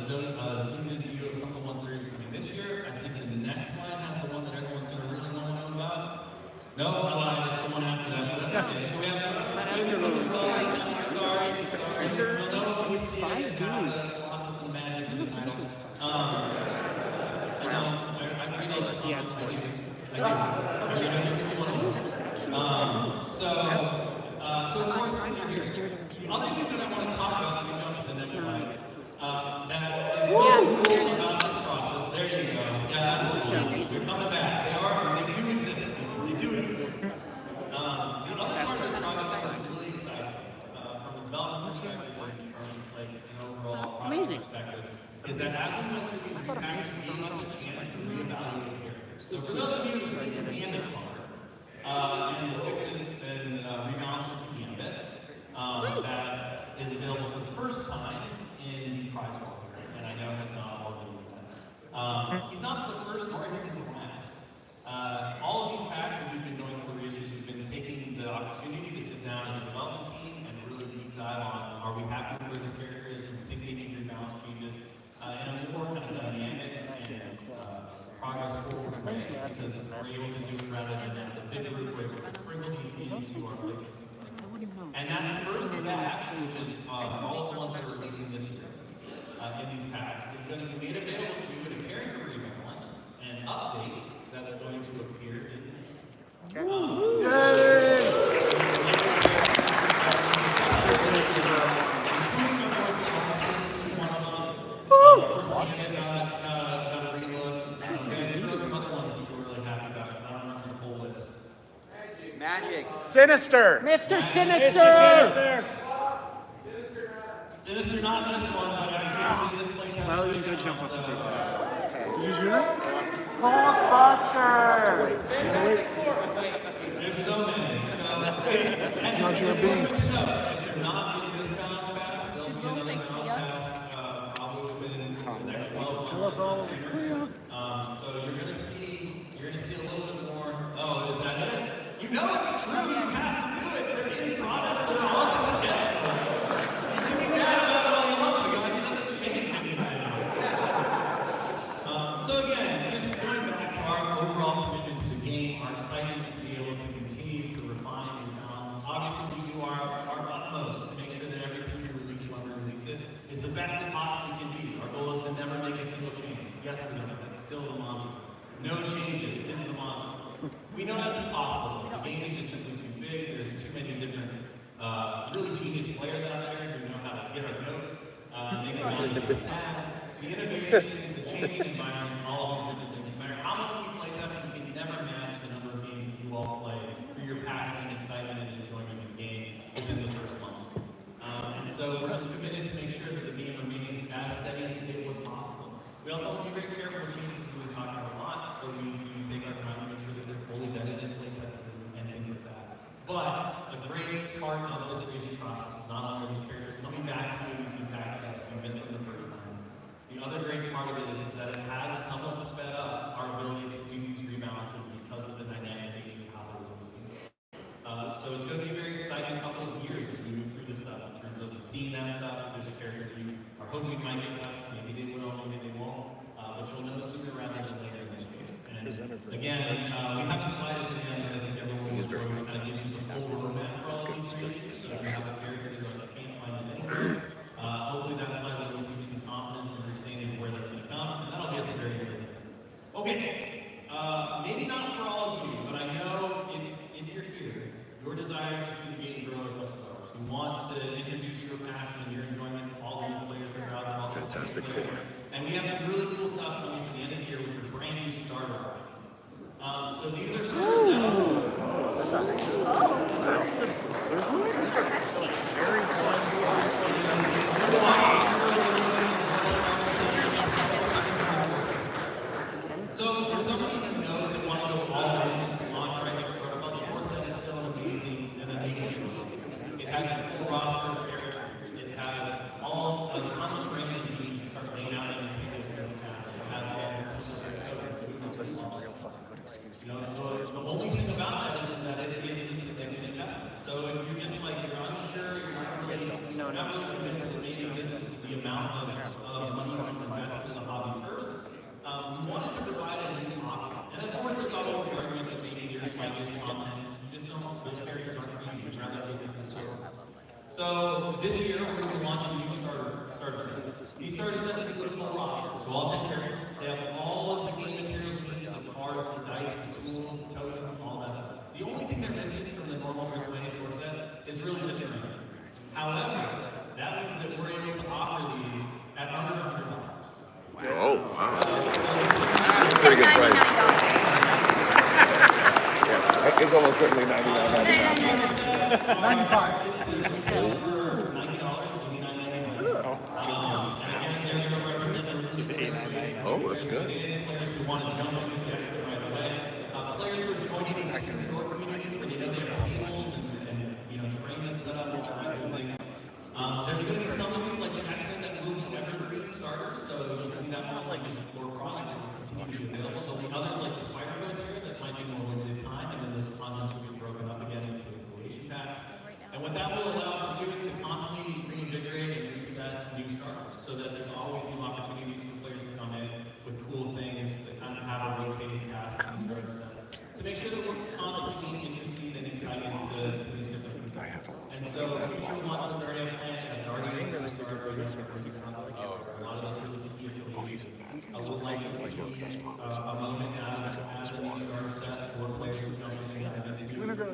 zoomed-in view of some of the ones that are coming this year. I think the next slide has the one that everyone's going to really want to know about. No, I lied. That's the one after that. But that's okay. So we have this. Sorry. No, we see it has a process of magic in the title. I know. I do. I do. Every single one of them. So of course, the other thing that I want to talk about, let me jump to the next slide. That is really cool about this process. There you go. Yeah, that's cool. They're coming back. They do exist. They do exist. The other part of this project that was really exciting, from a development perspective, from like an overall product perspective, is that as we went through these repacks, we gave us a chance to reevaluate characters. So for those of you who've seen the Gambit card, and the fixes and rebalances to Gambit, that is available for the first time in Prize Walker, and I know has not all been done. He's not the first or he's the last. All of these packs, as we've been going through the reviews, we've been taking the opportunity to sit down as a development team and really deep dive on, are we happy with where this character is, do we think they need rebalance changes, in a more kind of dynamic and progress forward way, because we're able to do it rather than as a big group where we sprinkle these into our places. And that first batch, which is all of the ones that we're releasing this year in these packs, is going to be made available to you in a character rebalance and update that's going to appear in Magic. Sinister. Mr. Sinister! Sinister, not this one, but actually this playtest. Well, you can jump off the bridge. Did you hear that? Hulkbuster! There's so many. So, Jar Jar Binks. If they're not in this balance pass, they'll be another balance pass probably within the next 12 months. Tell us all. So you're gonna see a little bit more. Oh, is that it? You know it's true. You have to do it. They're in products that are on the schedule. You can be mad about it all you want because it doesn't change anything. So again, just going back to our overall commitment to the game, our excitement to be able to continue to refine and balance. Obviously, we do our utmost to make sure that everything we release when we release it is the best it possibly can be. Our goal is to never make a single change. Yes, we know that's still the mantra. No changes is the mantra. We know that's impossible. The game is just simply too big. There's too many different, really genius players out there who know how to get our joke, make it really sad. The innovation, the changing environments, all of these different things. No matter how much we play test, we can never match the number of games you all play for your passion and excitement and enjoyment of the game within the first month. And so we're just committed to make sure that the game remains as steady and stable as possible. We also want to be very careful with changes as we talk about a lot, so we do take our time to make sure that they're fully vetted and play tested and things like that. But a great part of the illustration process is not only these characters coming back to you using packages if you missed them the first time. The other great part of it is that it has somewhat sped up our ability to do these rebalances because of the dynamic nature of how they're releasing. So it's going to be a very exciting couple of years as we move through this stuff in terms of seeing that stuff. If there's a character that you are hoping might get touched, maybe they will, maybe they won't, but you'll know sooner rather than later in this case. And again, we have a slide at the end that I think everyone will enjoy, which kind of gives you the full roadmap for all of these regions. So if you have a character that you can't find it anywhere, hopefully that slide will give you some confidence in understanding where that's going to come, and that'll be at the very end. Okay, maybe not for all of you, but I know if you're here, your desire is to see the game grow as much as ours. You want to introduce your passion and your enjoyment to all the new players that are out there. Fantastic Four. And we have some really cool stuff coming for the end of the year, which are brand new starter options. So these are starter sets. That's actually. Very So for somebody who knows that want to go all in on Crisis Protocol, the core set is still amazing and amazing. It has a full roster of characters. It has all a ton of training that you need to start laying out on the table for your town. It has all This is a real fucking good excuse to get the only thing about that is that it is a significant investment. So if you're just like you're unsure, you're not really never convinced that maybe this is the amount of money to invest in the hobby first. We wanted to provide a new option. And of course, there's always the argument that maybe there's like this content. You just don't, those characters aren't for you. You'd rather see them in the store. So this year, we're going to be launching new starter sets. These starter sets include a full roster. So all 10 characters. They have all of the game materials you need, the cards, the dice, the tools, the tokens, all that stuff. The only thing they're missing from the normal Grisway It's almost certainly 99.99. 95. Oh, that's good. Players who want to jump into the extra right away. Players who are joining the store communities where they know they have tables and training set up and things. There's going to be some of these like the X-Men that will be evergreen starters, so you'll see that one like more product and continue to be available. There'll be others like the Spider-Verse area that might be more limited time, and then those contents will be broken up again into affiliation packs. And what that will allow us to do is to constantly reinvigorate and reset new starters, so that there's always new opportunities for players to come in with cool things that kind of have a rotating cast and starter set to make sure that we're constantly being interesting and exciting to these different people. And so future ones that are already playing as Guardians and a lot of those really key affiliations. I would like to see a moment as a new starter set for players who jump into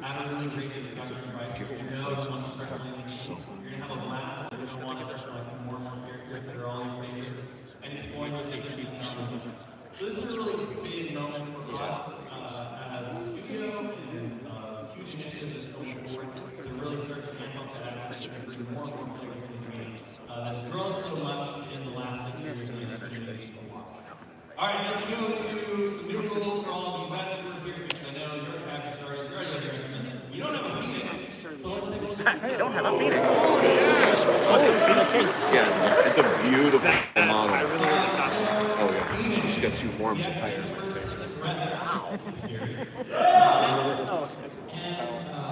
at a really great introductory price. You know, once you start playing these games, you're going to have a blast. You're going to want to start collecting more and more characters that are all your favorites and exploring those different technologies. So this is a really big moment for us as a studio and huge initiative that's going forward to really start to ramp up that aspect and bring more and more players into the game that's grown so much in the last 6 years in the community. All right, let's go to some new rules for all of you vets who are here, because I know you're happy starters, you're already here. You don't have a Phoenix, so let's take a look. I don't have a Phoenix. Yeah, it's a beautiful model. I really like the top one. Oh yeah, she's got 2 forms of fire.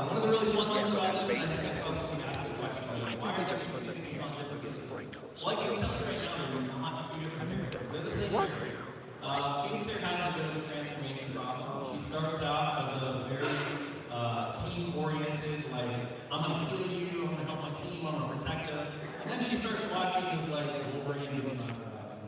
One of the really fun things about this is that folks can ask the question, These are fun because it's bright colors. well, I can tell you right now, they're not two different characters. They're the same character. Phoenix here has a bit of a transformation problem. She starts out as a very team-oriented, like, I'm gonna heal you, I'm gonna help my team, I'm gonna protect them. And then she starts watching as like Wolverine gets knocked out,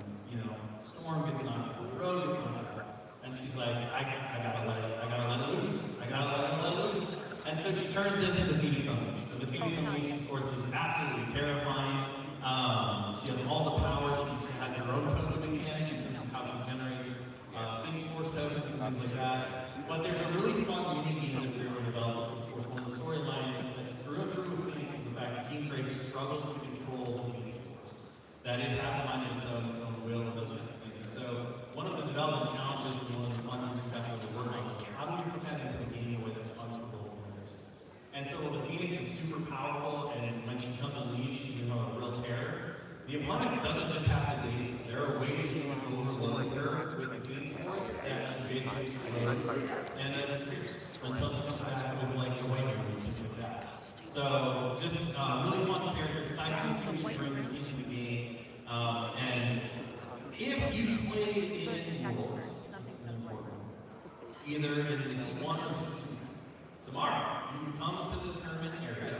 Storm gets knocked out, Rogue gets knocked out. And she's like, I gotta let it loose. I gotta let it loose. And so she turns into the Phoenix Unleashed. And the Phoenix Unleashed, of course, is absolutely terrifying. She has all the power. She has her own token mechanic in terms of how she generates Phoenix Force tokens and things like that. But there's a really fun, unique thing that we were developing. Of course, one of the storylines that's through and through with Phoenix is the fact that Team Kratos struggles to control the Phoenix Force. That it has a mind of its own will and those kinds of things. And so one of the development challenges and one of the fun things that we're working on is how do we put that into the game in a way that's fun for both players? And so the Phoenix is super powerful, and when she becomes unleashed, she's a real terror. The opponent doesn't just have to daze. There are ways to overload her with the Phoenix Force that she basically slows and then until she comes back with like the way and things like that. So just really fun character, exciting to see what she brings into the game. And if you play in Worlds, either in the 1 or 2, tomorrow, you can come to the tournament area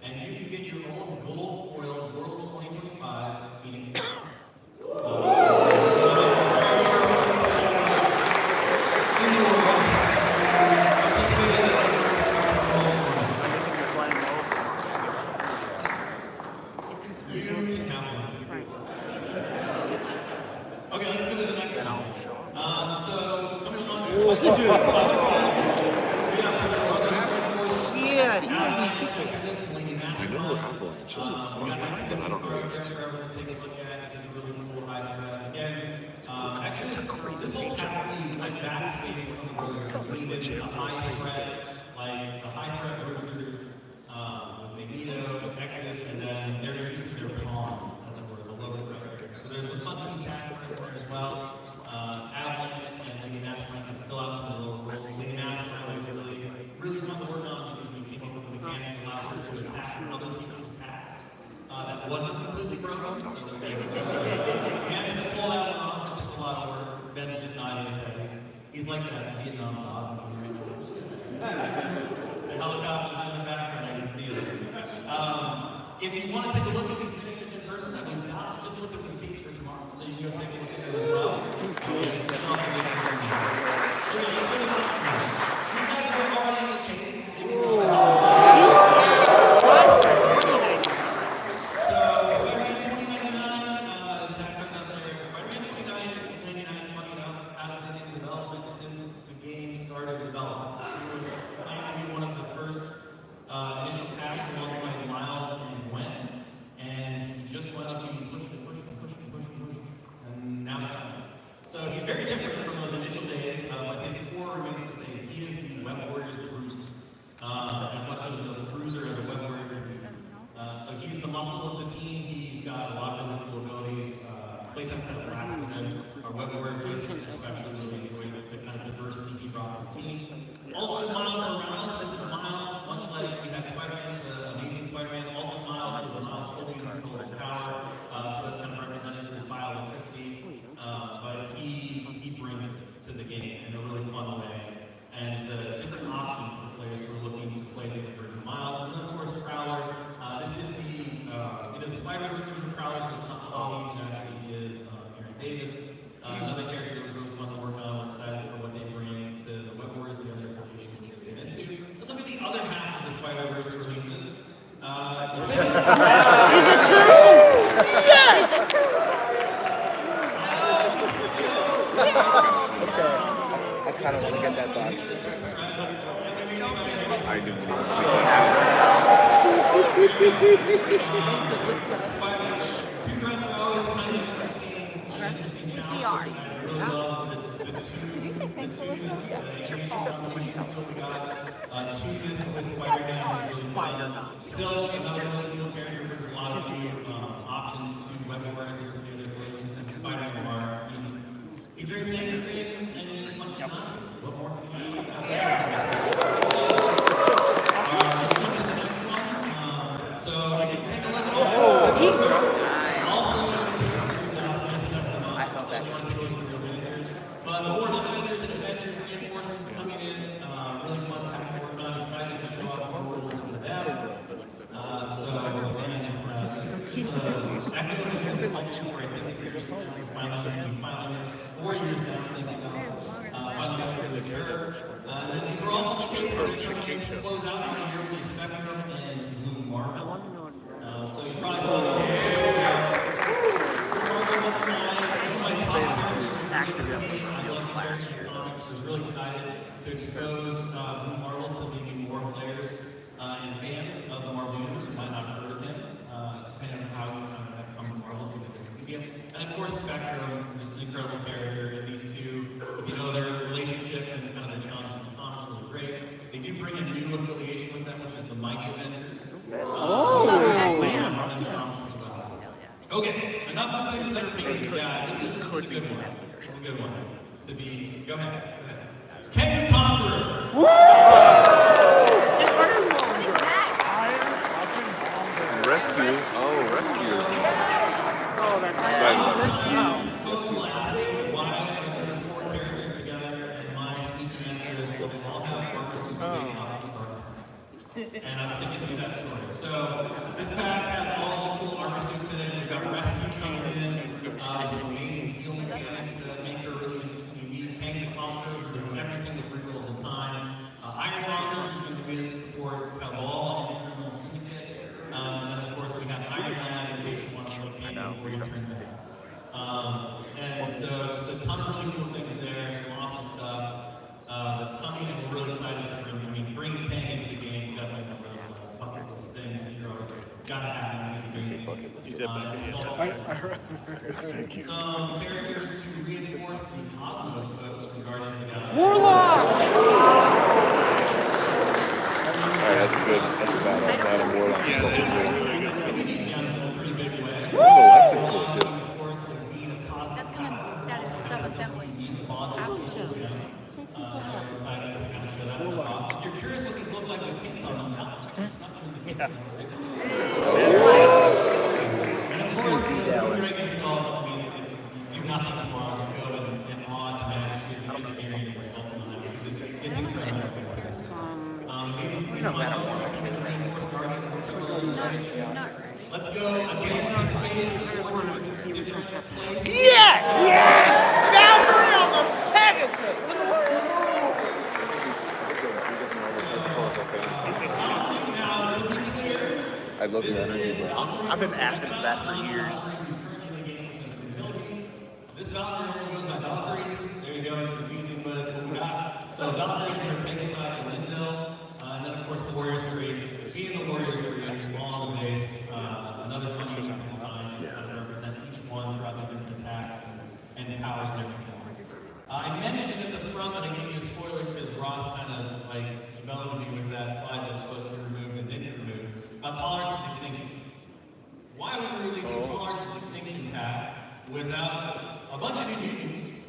and you can get your own gold foil Worlds 2025 Phoenix. Okay, let's go to the next one. So, coming along to Yeah, these people. I know we're avalanche. I don't know what it is. It's a crazy game jump. Like the high threat bruisers, with Magneto, with Exodus, and then they're using their pawns as it were, the lower threat. So there's some fun team tactics there as well. Avalanche and Lady National can fill out some of the little roles. Lady National is really fun to work on because we came up with a mechanic that allows her to attack other people's attacks. That wasn't completely broken, so we managed to pull that one off. It took a lot of work. Ben's just nodding his head. He's like that Vietnam dog. The helicopters in the background, I can see it. If you want to take a look at these pictures in person, I mean, just look at the piece for tomorrow, so you can go take a look at it as well. You guys are already in the case. Spider-Verse releases. I kind of want to get that box. I didn't even DR. Did you say thanks for listening? Still, another really cool character brings a lot of new options to weapon wearers and some of the other versions, and Spider-Man he drinks things and he punches nonsense. What more can you do? So, take a look but more defenders and adventures, reinforcements coming in, really fun pack to work on, excited to show off more rules for them. It's been like 2 or 3 years since we finally 4 years now, thinking about finally got to the curve. And then these were also the cases that are going to close out the year, which is Spectrum and Blue Marvel. So you probably saw those. Accidentally last year. We're really excited to expose Blue Marvel to maybe more players and fans of the Marvel Universe who might not have heard of him, depending on how you kind of have come to Marvel through the media. And of course, Spectrum, just an incredible character. And these two, if you know their relationship and kind of their challenges in the comics, really great. They do bring a new affiliation with them, which is the Mighty Avengers. Okay, enough of things that are making you guys. This is a good one. This is a good one. To be, go ahead. King of Conqueror. Rescue. Oh, Rescuers. Oh, that's Excited about Rescue. And I'm sticking to that story. So this pack has all the cool armor suits in it. We've got Rescue coming in. Some amazing field mechanics that make her really interesting to meet. King the Conqueror, who does everything with rerolls in time. Iron Monger, who's going to be the support Cabal and Criminal Syndicate. And then of course we have Iron Man in case you want to look in before you turn down. And so just a ton of really cool things there, some awesome stuff that's coming, and we're really excited to bring. I mean, bringing Pang into the game definitely one of those bucket list things that you're always like, gotta have. He said bucket list. I heard. Thank you. Some characters to reinforce the Cosmos folks regarding the Galaxy. Warlock! Alright, that's a badass Adam Warlock sculpture too. The left is cool too. That is sub-assembly. If you're curious what these look like with paints on them, that's actually something in the do nothing tomorrow, just go and on the match, engineering and stuff like that, because it's incredible. Maybe some reinforced guardians and some of those. Let's go again in space, different places. Yes! Yes! Valkyrie on the Pegasus! I love your energy, bro. I've been asking for that for years. This Valkyrie goes by Valkyrie. There you go, it's confusing, but it's what we got. So Valkyrie for Pegasus and Lindell. And then of course Warriors 3. Being the Warriors 3 all on the base. Another function we can design to kind of represent each one throughout the different attacks and powers that we have. I mentioned at the front that I gave you a spoiler because Ross kind of like developed me with that slide that was supposed to be removed and didn't remove. Tolerance is Extinction. Why would we release this Tolerance is Extinction pack without a bunch of new mutants?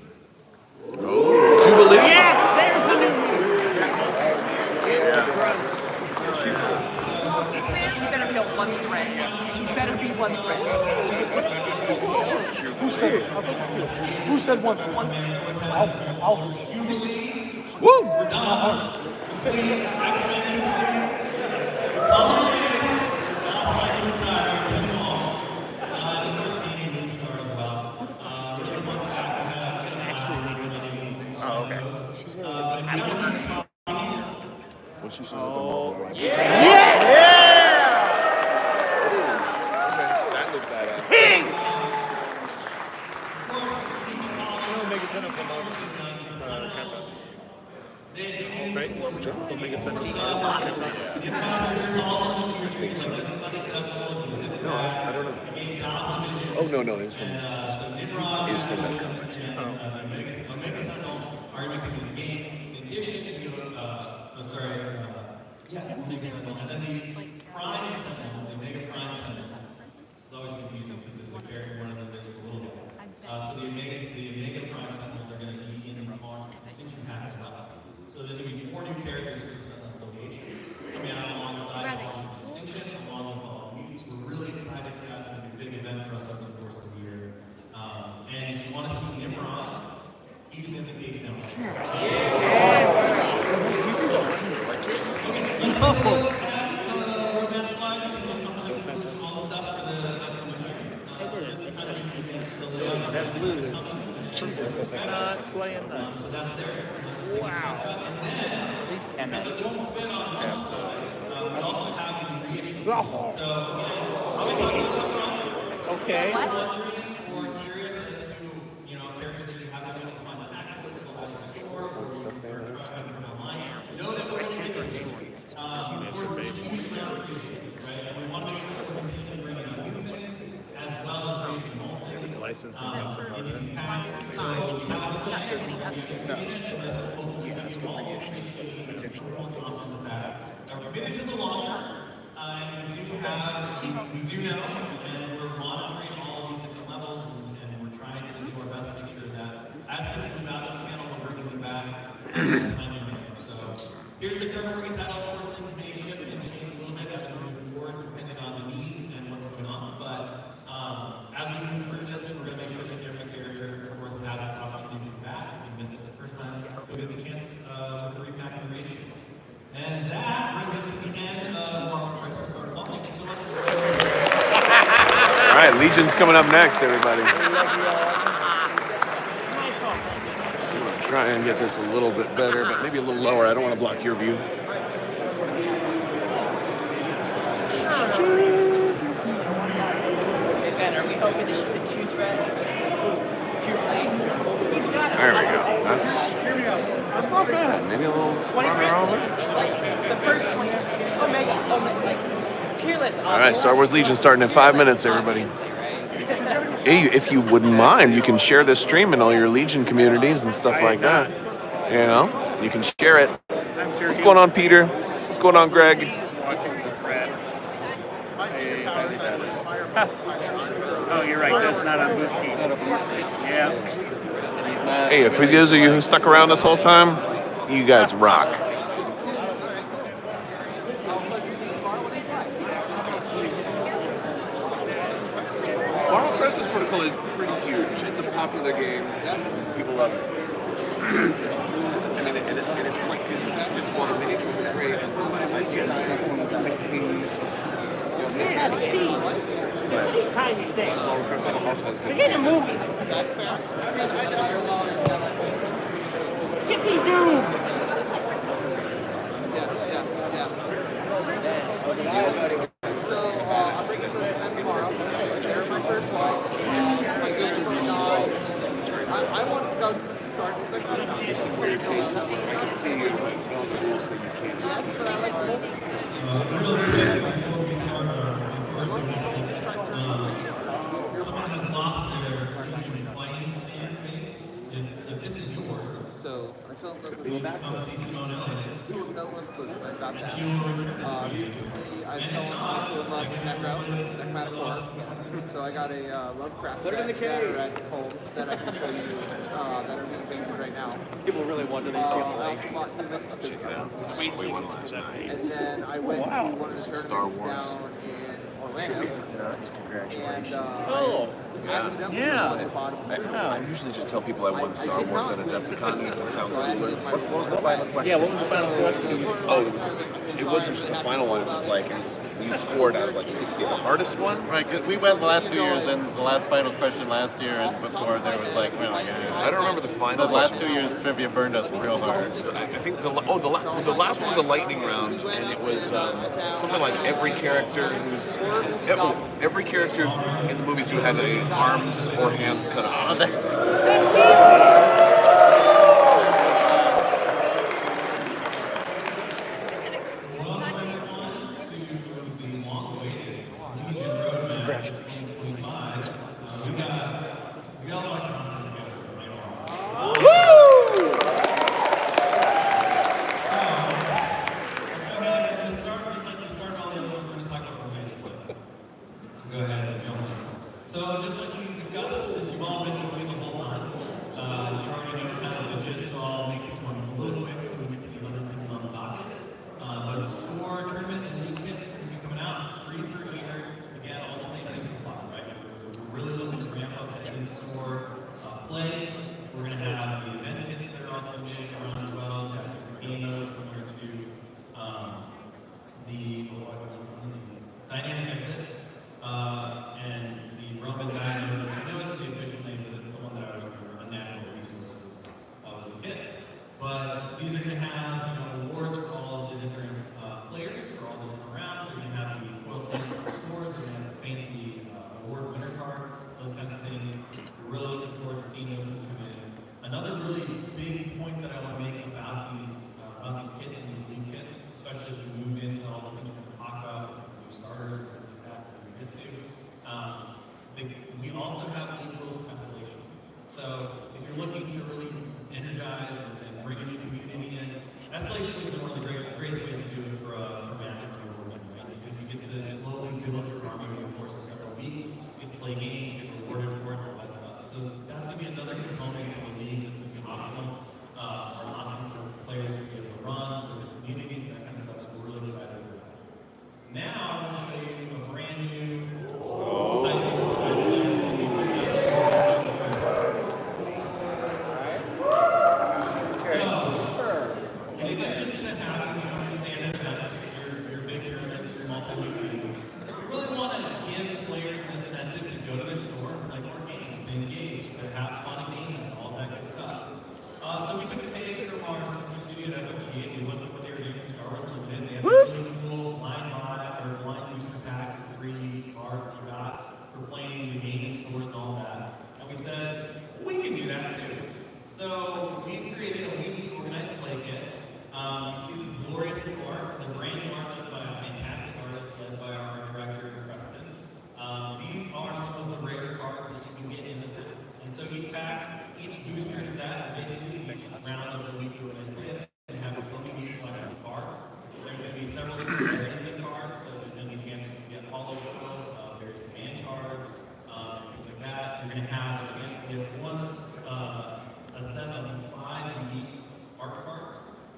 Jubilee. Yes, there's the new move. She better be a one thread. She better be one thread. Who said one? I'll Jubilee. Woo! We're done. When she shows up in Marvel, like, that looks badass. It'll make it center for Marvel. Right? It'll make it center for Marvel. No, I don't know. Oh, no, it's from that comic. And then the Prime Sentinels, the Omega Prime Sentinels, it's always confusing because there's a very one of them, there's the little guys. So the Omega Prime Sentinels are going to be in the Distinction Pack as well. So there's going to be 4 new characters for the Sentinel affiliation coming out alongside Distinction, along with all the mutants. We're really excited for that. It's going to be a big event for us over the course of the year. And if you want to see Nimrod, he's in the base now. That blue is Jesus. Not playing nice. Wow. Okay. Licensing makes it harder. Potentially. This is the long term. We do know, and we're monitoring all these different levels, and we're trying to do our best to make sure that as things move out of the channel, we're bringing them back. So here's the third working title. Of course, things may shift and change a little bit as we move forward, depending on the needs and what's going on. But as we move through this, we're going to make sure that every character, of course, has its opportunity to be back. If you miss it the first time, you'll get the chance with the repack narration. And that brings us to the end of Marvel Crisis Arc. Thank you so much for All right, Legion's coming up next, everybody. Try and get this a little bit better, but maybe a little lower. I don't want to block your view. Ben, are we hoping that she's a 2-threat? There we go. That's not bad. Maybe a little farther over. Like the first 20. Omega, like Peerless. All right, Star Wars Legion starting in 5 minutes, everybody. Hey, if you wouldn't mind, you can share this stream in all your Legion communities and stuff like that. You know, you can share it. What's going on, Peter? What's going on, Greg? Oh, you're right. That's not on Booski. Yeah. Hey, for those of you who stuck around this whole time, you guys rock. Marvel Crisis Protocol is pretty huge. It's a popular game. People love it. It's quick. It's one of the miniatures are great. Tiny thing. Marvel Crisis also has good. Forget the movie. Get these dudes. I want to go start. There's some weird cases where I can see you, but no the rules that you can't. Yes, but I like the movie. Someone has lost their fighting stand base. If this is yours, So I fell in love with please come see Simone Elliott. I got that. Recently, I fell also in love with Necromantic. So I got a Lovecraft set that are at home that I can show you that are being painted right now. People really wanted these I also bought humans. And then I went to one of the Star tournaments Wars. down in Orlando. And Yeah. I usually just tell people I won Star Wars at Adepticon because it sounds cooler. What was the final question? Yeah, what was the final question? It wasn't just the final one. It was like you scored out of like 60. The hardest one. Right, because we went the last 2 years, and the last final question last year and before there was like, I don't remember the final. The last 2 years trivia burned us real hard. I think the last one was a lightning round, and it was something like every character in the movies who had arms or hands cut off. That's easy. So just like we discussed, since you've all been with me the whole time, you already know kind of the gist, so I'll make this one a little quick so we can get the other things on the docket. But score, tournament, and league kits will be coming out free per year. Again, all the same things apply, right? We're really looking to ramp up that in-store play. We're going to have the event kits that are also going to be around as well, to have different game modes similar to the dynamic exit. And the Roman Dynamo, I know it's the official name, but it's the one that I was remember, Unnatural Resources was the kit. But these are going to have awards for all of the different players for all the different rounds. They're going to have the foil standard scores, they're going to have the fancy award winner card, those kinds of things. We're really looking forward to seeing those come in. Another really big point that I want to make about these kits and these new kits, especially as we move into all the things we're going to talk about, new starters and things like that we get to. We also have league rules escalations. So if you're looking to really energize and bring a new community in, escalation leagues are one of the greatest ways to do it for massive rewarding, right? Because you get to slowly build your army over the course of several weeks. You get to play games, you get rewarded for it, all that stuff. So that's going to be another component to the league that's going to be optional, or an option for players to be able to run, for the communities, that kind of stuff. So we're really excited for that. Now I want to show you a brand new so we took the page from our sister studio at AMG and we looked at what they were doing for Star Wars Unlimited. They have really cool blind users packs, it's 3 cards that you got for playing the game in stores and all that. And we said, we can do that too. So we created a weekly organized play kit. You see this glorious new art. It's a brand new art led by a fantastic artist led by our director, Preston. These are some of the rare cards that you can get in the pack. And so each booster set, basically each round of the weekly organized play is going to have its own unique collection of cards. There's going to be several different varieties of cards, so there's going to be chances to get hollow foils, various command cards, things like that. You're going to have a chance to get a set of 5 unique art cards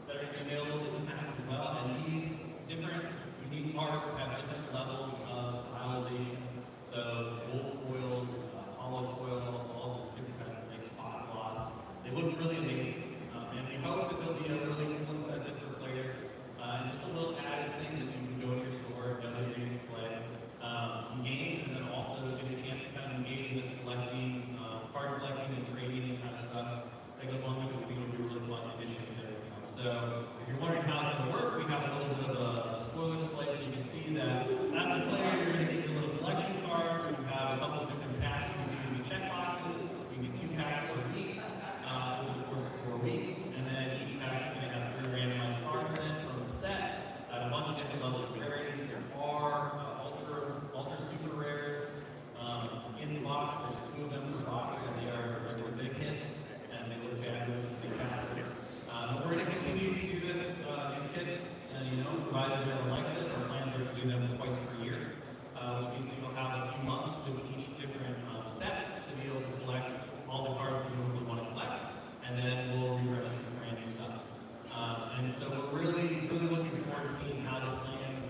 that are going to be available in the packs as well. And these different unique arts have different levels of stylization. So gold foil, hollow foil, all these different kinds of things, spot gloss. They look really amazing. And we hope that they'll be a really cool incentive for players. And just a little added thing that you can go to your store, go to your game to play some games, and then also get a chance to kind of engage in this collecting, card collecting and trading and kind of stuff that goes along with it. We think it'll be a really fun addition to everything else. So if you're wondering how it's going to work, we have a little bit of a spoiler display so you can see that as a player, you're going to get your little collection card. We have a couple of different tasks. You can do check boxes. You can get 2 packs per week over the course of 4 weeks. And then each pack is going to have 3 randomized cards in it from the set at a bunch of different levels of rarities. There are ultra super rares in the box. There's 2 of them in the box, and they are big hits, and they look fabulous and fantastic. We're going to continue to do these kits, provided everyone likes it. Our plans are to do them twice per year, which means that we'll have a few months with each different set to be able to collect all the cards we normally want to collect, and then we'll refresh it with brand new stuff. And so we're really, really looking forward to seeing how this lands,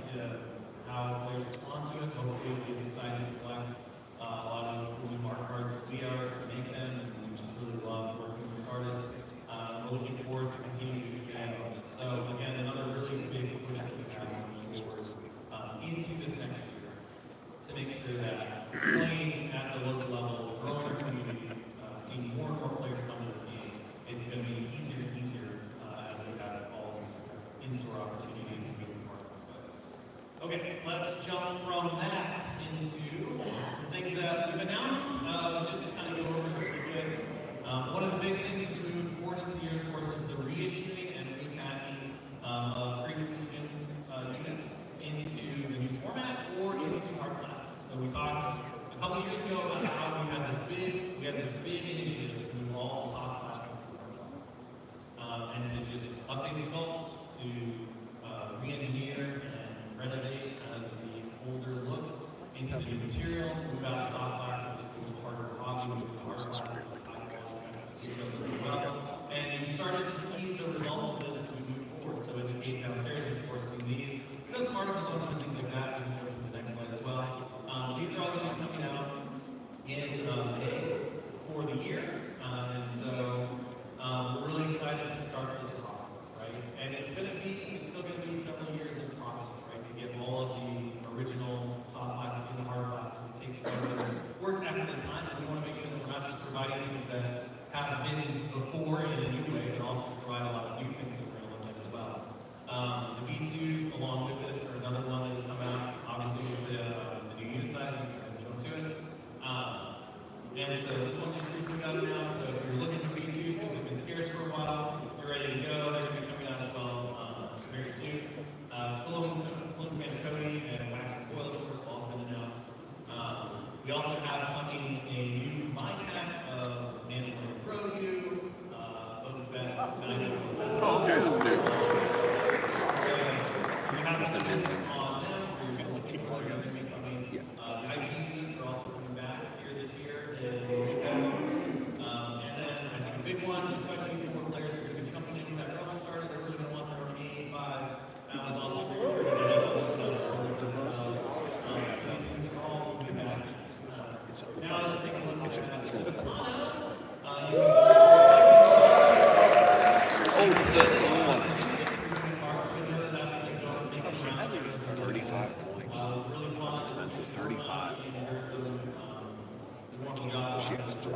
how players respond to it. Hopefully it'll be exciting to collect a lot of these cool new markers. Okay, let's jump from that into the things that we've announced. Just to kind of go over this really quick. One of the big things as we move forward into the year, of course, is the reissuing and repacking of previously units into the new format or into hard plastic. So we talked a couple years ago about how we had this big initiative to move all the soft plastics to hard plastics, and to just update the sculpts, to re-engineer and renovate kind of the older look into the new material, move out of soft plastic, which is a little harder to hobby, move to hard plastic, and you started to see the results of this as we move forward. So in the case downstairs, of course, in these, those articles and things like that, we can jump to the next slide as well. These are all going to be coming out in May for the year, and so we're really excited to start this process, right? And it's still going to be several years of process, right, to get all of the original soft plastic and the hard plastic. It takes work, effort, and time, and we want to make sure that we're not just providing things that have been before in a new way, but also provide a lot of new things that we're going to look at as well. The B2s, along with this, are another one that's come out, obviously with the new unit size, we can jump to it. And so this one just recently got announced, so if you're looking for B2s because it's been scarce for a while, you're ready to go. They're going to be coming out as well very soon. Full Commander Cody and Wax Spoilers, of course, also been announced. We also have coming a new mind pack of Mandalorian Grogu, Boba Fett, and I know what's this. Oh, okay, let's do it. So we have some business on them. There's people are going to be coming. The IG beats are also coming back here this year in recap. And then I think a big one, especially for players who are going to be jumping into that Rebel starter, they're really going to want their Army 85. That one's also returning to now let's take a look at Satano. Oh, 35 points. That's expensive. 35. She has 4.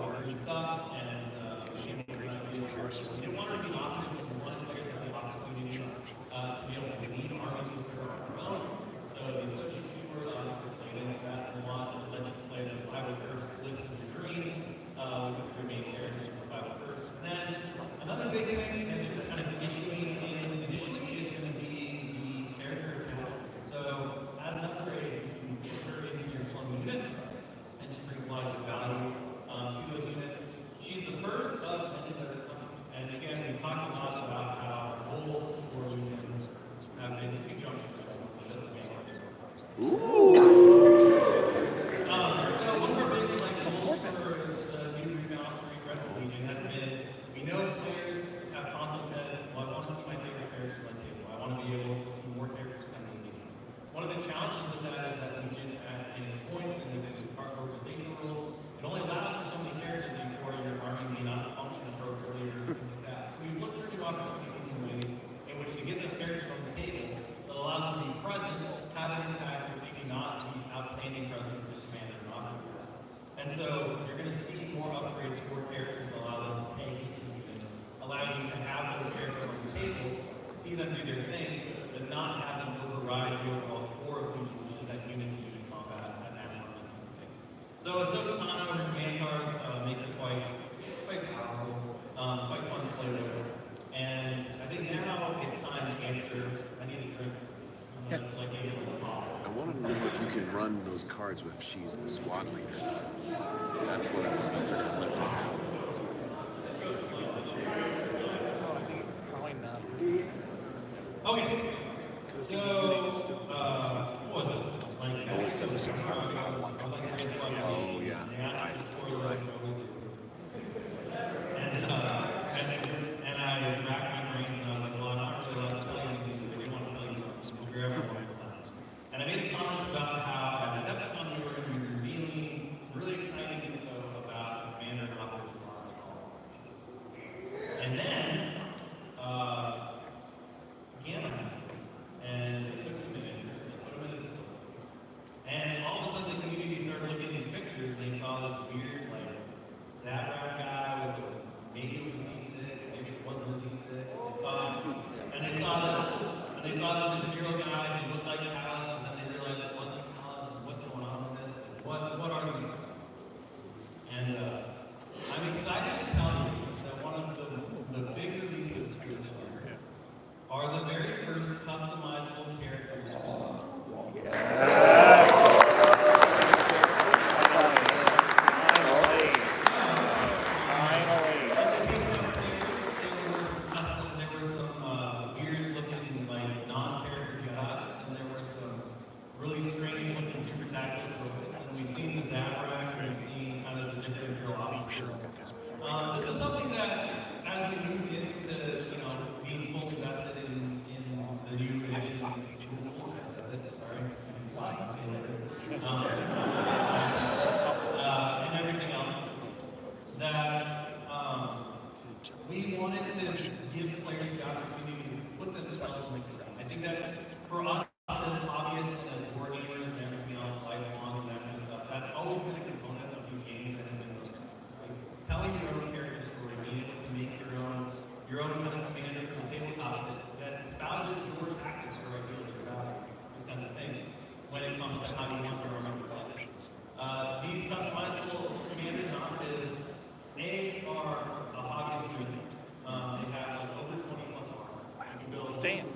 To be able to lead armies with their own. So the associate keyword obviously played into that a lot, and let you play this Bible first. This is your dreams with your main characters for Bible first. And then another big thing that's just kind of issuing initially is going to be the character attachments. So as an upgrade, you can get her into your clone units, and she brings a lot of value to those units. She's the first of many that are coming. And again, we talked a lot about how goals for unions have been in conjunction. So one of our big goals for the new rebalance or regression region has been, we know players have constantly said, well, I want to see my favorite characters on my table. I want to be able to see more characters coming in. One of the challenges with that is that Legion in its points and within its part organizational rules, it only allows for so many characters before your army may not function appropriately or things like that. So we've looked for new opportunities and ways in which to get those characters on the table that allow them to be present, have an impact, or maybe not be outstanding presence in the commander or not be present. And so you're going to see more upgrades for characters that allow them to take into units, allowing you to have those characters on the table, see them do their thing, but not have them override the overall core of Legion, which is that unity in combat and that sort of thing. So Ahsoka Tano and her command cards make it quite powerful, quite fun to play with. And I think now it's time to answer. I need a drink. I want to know if you can run those cards if she's the squad leader. That's what I want. If they're going to let that happen. Okay. So, what was this? Oh, it says it's oh, yeah. And I racked my brains and I was like, well, I'm not really allowed to tell you anything, so I do want to tell you something. We'll grab it one more time. And I made a comment about how at Adepticon we were going to be revealing some really exciting info about Commander and Operative Stars called. And then, Gamma happened. And it took some images and they put them into displays. And all of a sudden the community started looking at these pictures and they saw this weird, like, We've seen the Zaprak, we've seen kind of the different Imperial officers. This is something that, as we move into, being fully vested in the new edition rules, and everything else, that we wanted to give players the opportunity to put themselves in the I think that for us as hobbyists and as board gamers and everything else, lifelong and that kind of stuff, that's always been a component of these games that have been telling your own character story, being able to make your own kind of commander for the tabletop that espouses your tactics, your ideas, your values, these kinds of things when it comes to how you want your own play. These customizable commanders and armies, they are a hobbyist unit. They have over 20 plus arms. You can build. Damn.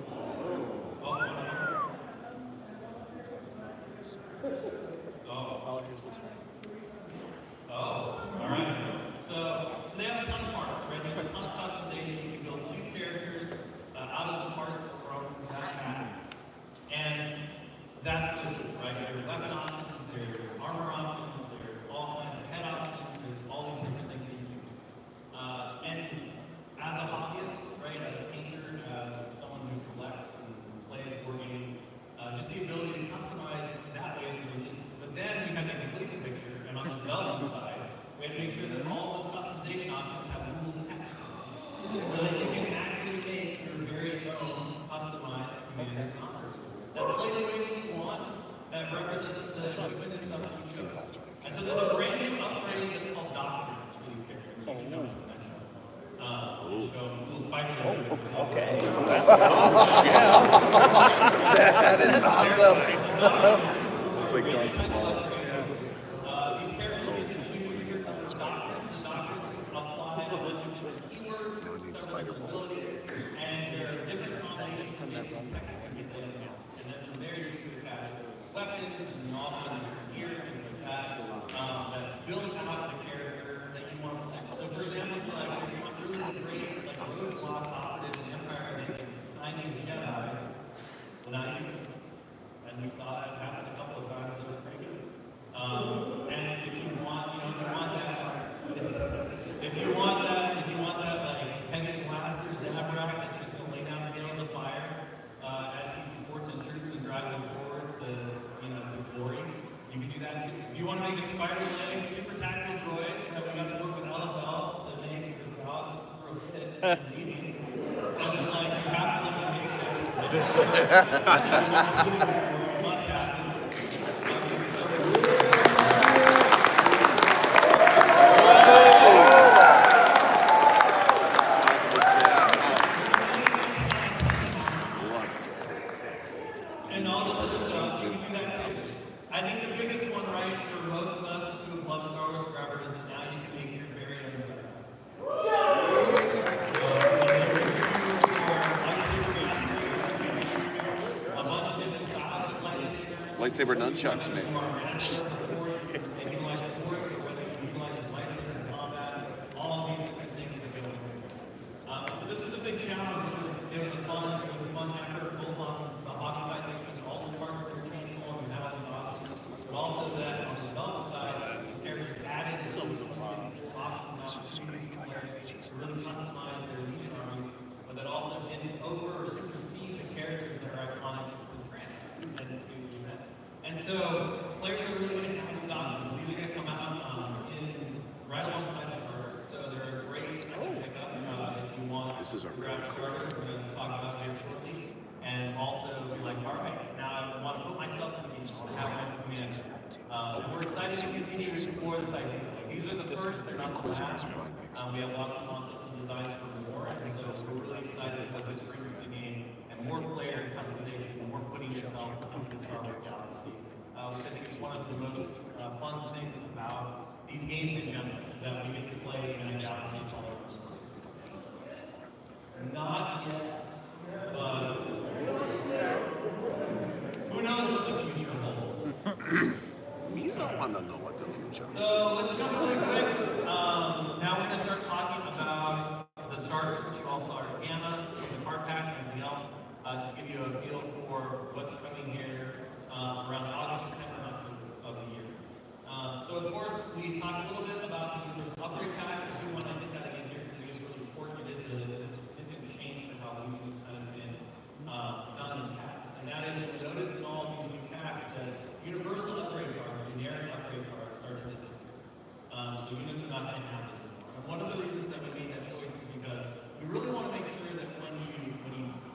All right. So they have a ton of parts, right? There's a ton of customization. You can build 2 characters out of the parts from that pack. And that's really cool, right? There's weapon options, there's armor options, there's all kinds of head options, there's all these different things that you can do. And as a hobbyist, right, as a painter, as someone who collects and plays board games, just the ability to customize that way is really neat. But then we have to complete the picture, and on the development side, we have to make sure that all those customization options have rules attached to them. So that you can actually make your very own customized commanders and options that play the way that you want, that represent the equipment and stuff that you chose. And so there's a brand new upgrade that's called Doctrines for these characters. You can go into the next one. So we'll spike it over. Okay. That is awesome. It's like Darth Maul. These characters get to choose doctrines. Doctrines apply a bunch of different keywords, several abilities, and there are different combinations from these techniques you play in. And then from there you can attach weapons and all kinds of different gear, things like that, that build out the character that you want to play. So for example, like if you want really great, like a roadblock operative in Empire that can sign you a Jedi, well now you can. And we saw that happen a couple of times. That was pretty good. And if you want, if you want that, like Pendant Blaster Zaprak that's just to lay down the nails of fire as he supports his troops and drives them forward to glory. You can do that too. If you want to make a spider-leg super tactical droid that we got to work with LFL, so maybe because the house throw a fit in the meeting, I'm just like, you have to let me make this. And all this other stuff, you can do that too. I think the biggest one, right, for most of us who love Star Wars forever is that now you can make your very own a bunch of different styles of lightsabers. Lightsaber nunchucks, man. All of these different things that go into it. So this was a big challenge. It was a fun effort, both on the hobby side, make sure that all those parts were interchangeable and we had all these awesome, but also that on the development side, these characters added options to really customize their Legion armies, but that also didn't over or supersede the characters that are iconic to the franchise and to the event. And so players are really going to have these options. These are going to come out right alongside the starters. So they're a great second pickup if you want This is a grab starters. We're going to talk about here shortly. And also, like, all right, now I want to put myself in the game. I want to have my command. We're excited to continue to explore this idea. These are the first, they're not the last. We have lots of concepts and designs for more, and so we're really excited what this brings to the game, and more player customization, and more putting yourself into the Star Wars galaxy, which I think is one of the most fun things about these games in general, is that we get to play in a galaxy all over the place. Not yet, but who knows what the future holds? We don't want to know what the future is. So let's jump really quick. Now we're going to start talking about the starters, which you all saw at Gamma, some of the card packs, and everything else. Just give you a feel for what's coming here around August, September month of the year. So of course, we talked a little bit about the universal upgrade pack. I do want to hit that again here because I think it's really important. It is a significant change for how Legion has kind of been done in the past. And that is, you'll notice in all of these new packs that universal upgrade cards, generic upgrade cards, start to disappear. So units are not going to have this anymore. And one of the reasons that we made that choice is because we really want to make sure that when you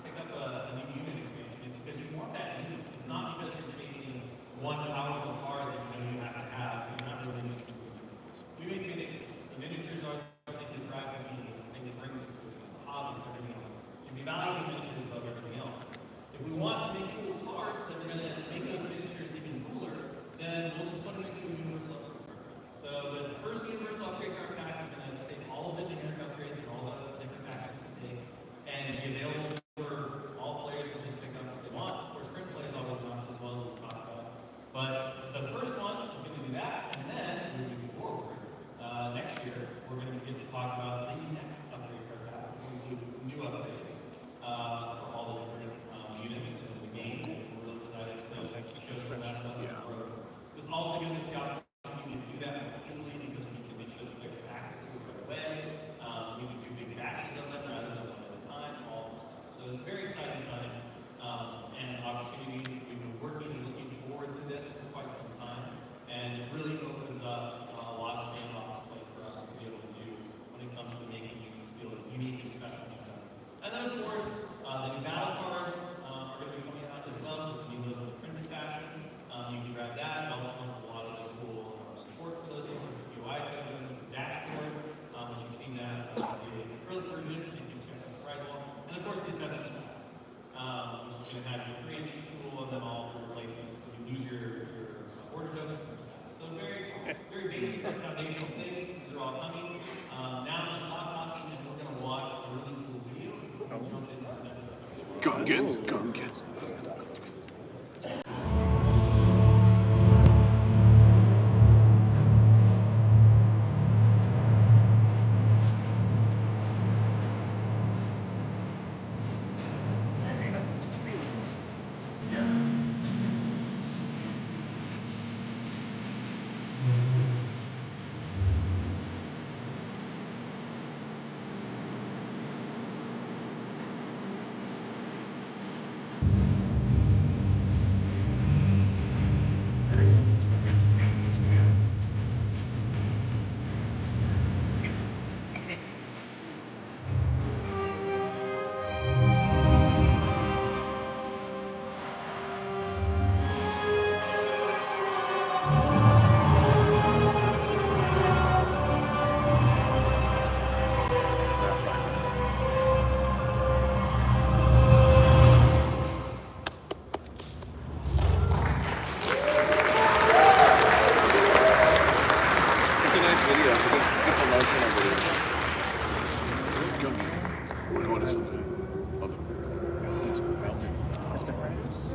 pick up a new unit expansion, it's because you want that unit. It's not because you're chasing one powerful card that you have to have. You're not really interested in it. We make miniatures. The miniatures are the thing that drive the media, the thing that brings us to it. It's the hobby, it's everything else. And we value the miniatures above everything else. If we want to make cool cards that are going to make those miniatures even cooler, then we'll just put them into a universal upgrade card. So there's the first universal upgrade card pack is going to take all of the generic upgrades and all the different factions to take and be available for all players to just pick up if they want. Of course, print play is always an option as well, as we talked about. But the first one is going to do that, and then moving forward, next year, we're going to get to talk about the next upgrade card pack. We do new upgrades for all the different units in the game. We're really excited to show some of that stuff. This also gives us the opportunity to do that more easily because we can make sure that players have access to it right away. We can do big batches of them rather than one at a time, all this stuff. So it's a very exciting time and an opportunity. We've been working and looking forward to this for quite some time, and it really opens up a lot of sandbox play for us to be able to do when it comes to making units feel unique and special. And then, of course, the new battle cards are going to be coming out as well, so it's going to be those in the printed fashion. You can grab that. It also comes with a lot of cool support for those things, like the UI items, the dashboard, which you've seen that the acrylic version, if you check out the price one. And of course, the accessories pack, which is going to have your free entry tool and then all the replacements. You can use your order tokens. So very, very basic and foundational things. These are all coming. Now I'm going to stop talking and we're going to watch a really cool video before we jump into the next section. Gungans, Gungans.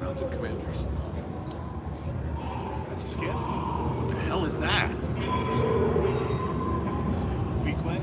Mountain Commanders. That's a skin? What the hell is that? That's a weak way?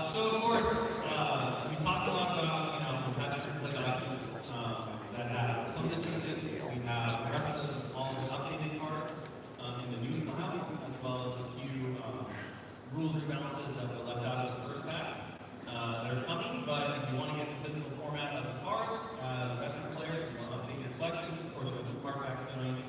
So of course, we talked a lot about, we've had different play items that have some of the changes. We have the rest of all the updated cards in the new style, as well as a few rules rebalances that were left out of the first pack. They're coming, but if you want to get the physical format of the cards as a veteran player, you want to update your collections, of course, with the card packs coming.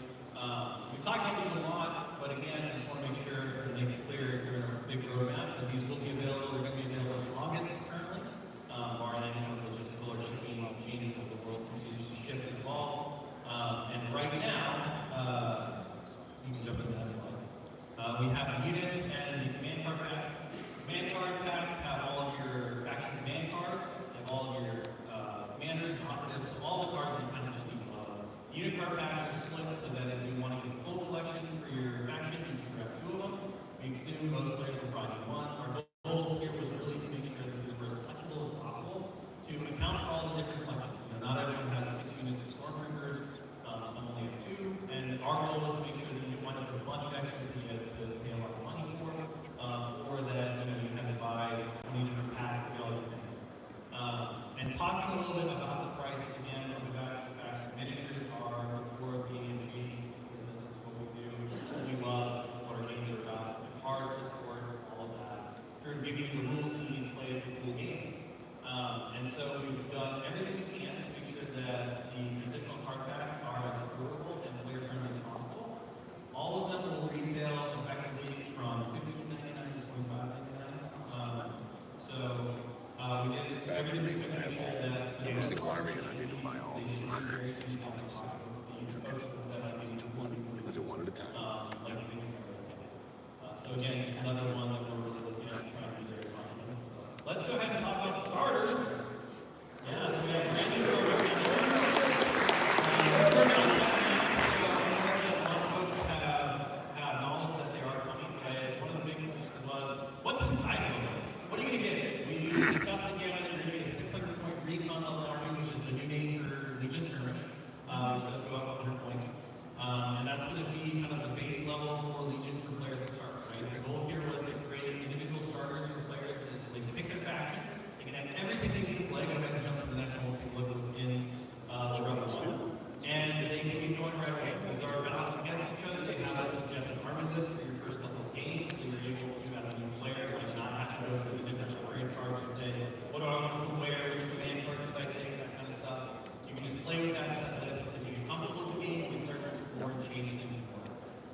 We've talked about these a lot, but again, I just want to make sure to make it clear during our big roadmap that these will be available. They're going to be available in August currently, barring any kind of logistical or shipping changes as the world continues to shift and evolve. And right now, you can jump to the next slide. We have the units and the command card packs. Command card packs have all of your faction command cards and all of your commanders and operatives, so all the cards that you kind of just need to love. Unit card packs are split so that if you want to get a full collection for your faction, you can grab 2 of them. We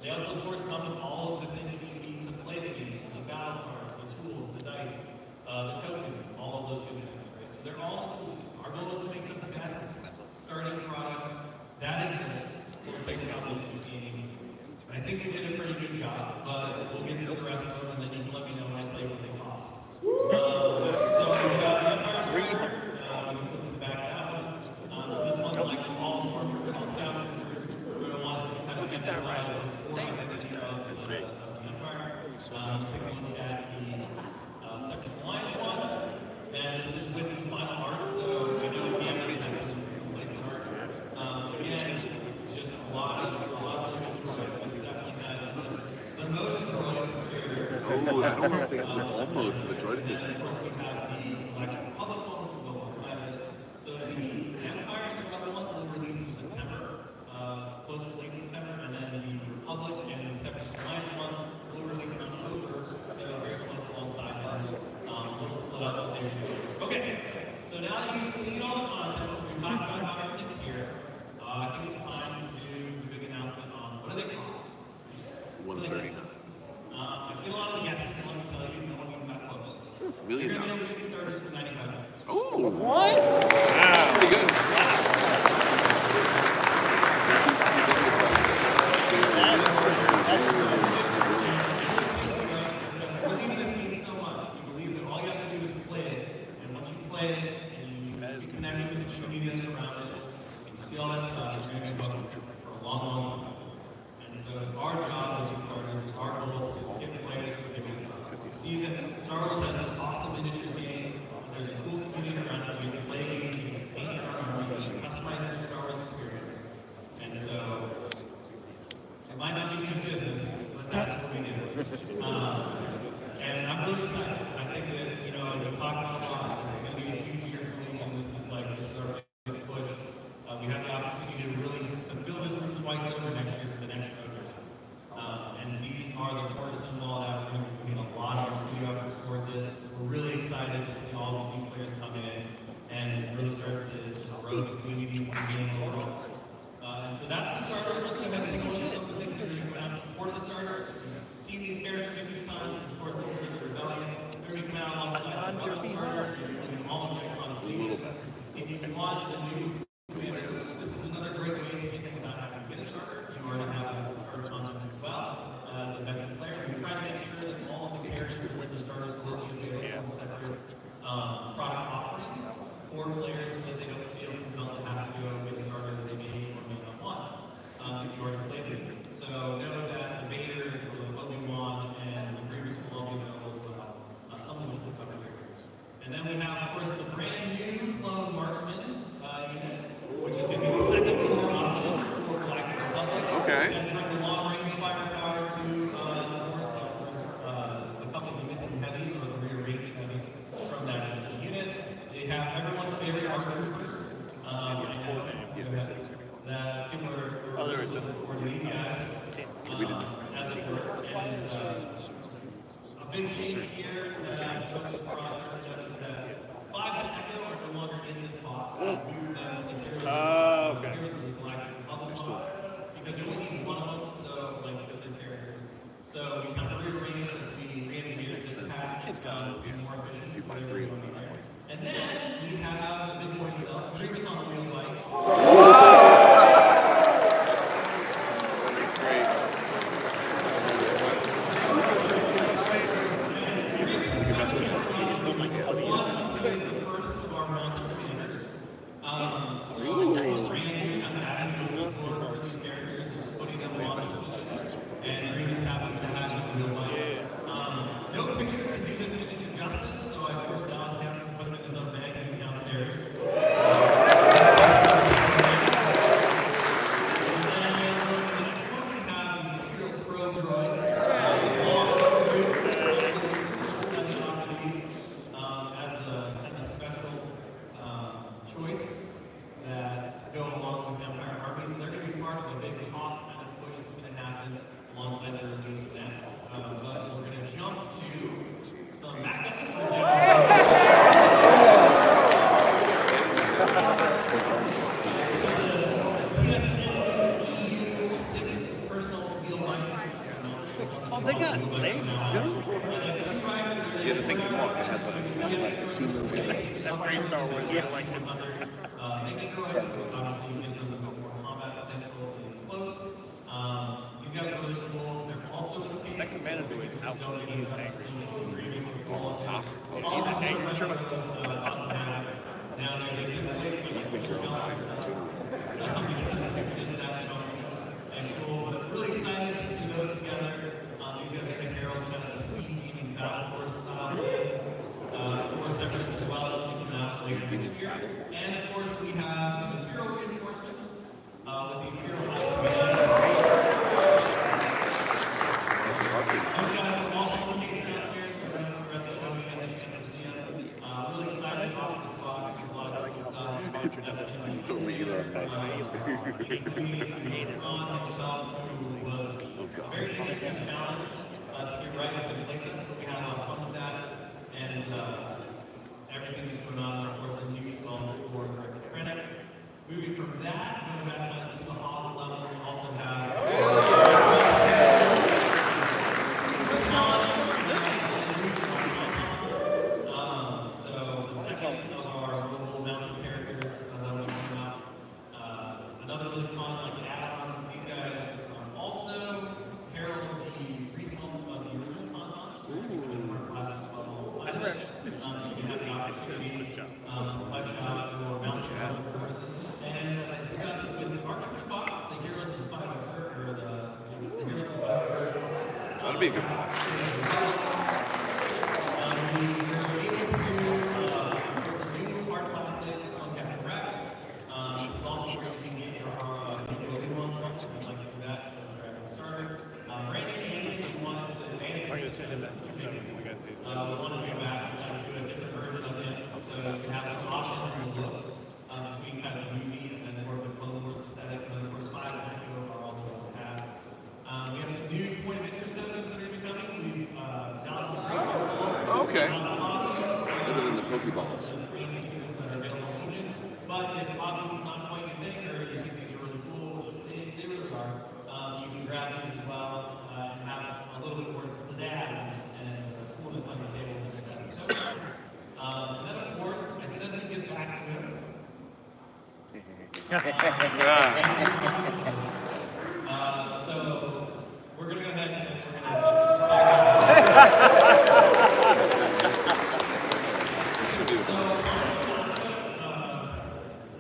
They also, of course, come with all of the things that you need to play the game. So the battle card, the tools, the dice, the tokens, all of those good things, right? So they're all inclusive. Our goal is to make the best starting product that exists. We'll take out the game. I think we did a pretty good job, but we'll get to the rest of them, and then you can let me know when I tell you what they cost. So we got the Empire Starter. We put them back out. So this one's like all Stormtrooper and Scout Troopers. We're going to want to kind of get that size of the Empire. Take a look at the Second Alliance one. And this is with the final art, so I know we have to get some placement art. Again, it's just a lot of this definitely has the most droids for Oh, I don't know if they have the all mode for the droid design. of course, we have the Republic one, which we're well excited. So the Empire and the Rebel ones will release in September, close to late September, and then the Republic and the Separate Alliance ones will release in October. So very close alongside them. We'll split up there. Okay, so now that you've seen all the content, so we've talked about how everything's here, I think it's time to do the big announcement on what do they cost? $139. I've seen a lot of the guesses, and let me tell you, no one even got close. Million You're going to dollars. be able to start with $95. Oh, what? Pretty good. We're leaving this game so much. We believe that all you have to do is play it, and once you play it, and you connect with the community that's around it, you see all that stuff, you're going to be hooked for a long, long time. And so it's our job as we starters, it's our goal to just get players to do it. See that Star Wars has this awesome miniatures game. There's a cool community around it. You can play games, you can paint your own army, you can customize your Star Wars experience. And so it might not be good business, but that's what we do. And I'm really excited. I think that, you know, we've talked about a lot. This is going to be a huge year for Legion. This is our big push. We have the opportunity to really to fill this room twice over next year for the next program. And these are the cornerstone of all that. We're going to be putting a lot of our studio efforts towards it. We're really excited to see all these new players come in and really start to just grow the communities and the game overall. And so that's the starters. Let's go ahead and take a look at some of the things that are going to come out in support of the starters. Seen these characters a few times, of course, the Warriors of Rebellion. They're going to come out alongside the starter. You're doing all of the icons. If you want the new commanders, this is another great way to get them without having to get a starter. You already have starter content as well. As a veteran player, we try to make sure that all of the characters with the starters will be available in separate product offerings for players so that they don't feel compelled to have to go get a starter that they may or may not want if you already played it. So know that the Vader, the Obi-Wan, and the Grievous will all be available as well. Something which we'll cover here. And then we have, of course, the brand new Clone Marksman unit, which is going to be the second core option for Galactic Republic. Okay. That's like the long-range firepower to force a couple of the missing heavies or the rearranged heavies from that initial unit. They have everyone's favorite ARC troopers. That people are looking forward to these guys. As it were. And a big change here that folks across notice that 5s and Echo are no longer in this box. We moved them to the heroes of the Galactic Republic box because you only need one of them, so like because they're characters. So we kind of rearranged as we re-engineered this pack to be more efficient. And then we have the big boy himself, Grievous on a real bike. That's great. Is the first of our mountain commanders. Characters is putting them on a system, and Grievous happens to have his real bike. No picture can do this image justice, so I forced Dallas County to put him in his own bag and he's downstairs. Personal wheel bikes Oh, they got legs too? Yeah, the thing you walk, it has a Like the team movie. That's great Star Wars. Yeah, like it. That commander dude is out for me. He's angry. on top. He's an angry truck. And cool, but really excited to see those together. These guys are taking care of kind of the Speed Demons Battle Force style force efforts as well as keeping them out later next year. And of course, we have some Imperial reinforcements with the Imperial High Command. Those guys are also located downstairs, so we're at the show again to see them. Really excited about this box. There's a lot of cool stuff. Totally, you are nice. Ron himself, who was very significant challenge to get right with the Lakers, but we had a lot of fun with that. And everything that's going on, of course, is new small for credit. Moving from that, going back to the hall level, we also have so the second of our mobile mounted characters that will come out. Another really fun like add-on. These guys also herald the respawn of the original Tauntauns. So you can our classes level side. So you can have the opportunity to flesh out your mounted forces. And as I discussed with the Archer box, the heroes of the 501st, or the heroes of the 501st. That'd be a good one. We were able to do some new hard plastic on Captain Rex. This is also where you can get your video ones, like to do that, so we're at the starter. Brandon, if you wanted to, I'm going to send him that because the guy says, we wanted to go back to do a different version of it, so you can have some options and looks between kind of the movie and then more of the Clone Wars aesthetic, and then of course Spies and Echo are also what to have. We have some new point of interest tokens that are going to be coming. We've Okay. Better than the Pokeballs. But if Hobby's not quite your thing, or you think these are really cool, which they really are, you can grab these as well and have a little bit more pizzazz and coolness on your table. And then, of course, I said we'd get back to him. So we're going to go ahead and we're going to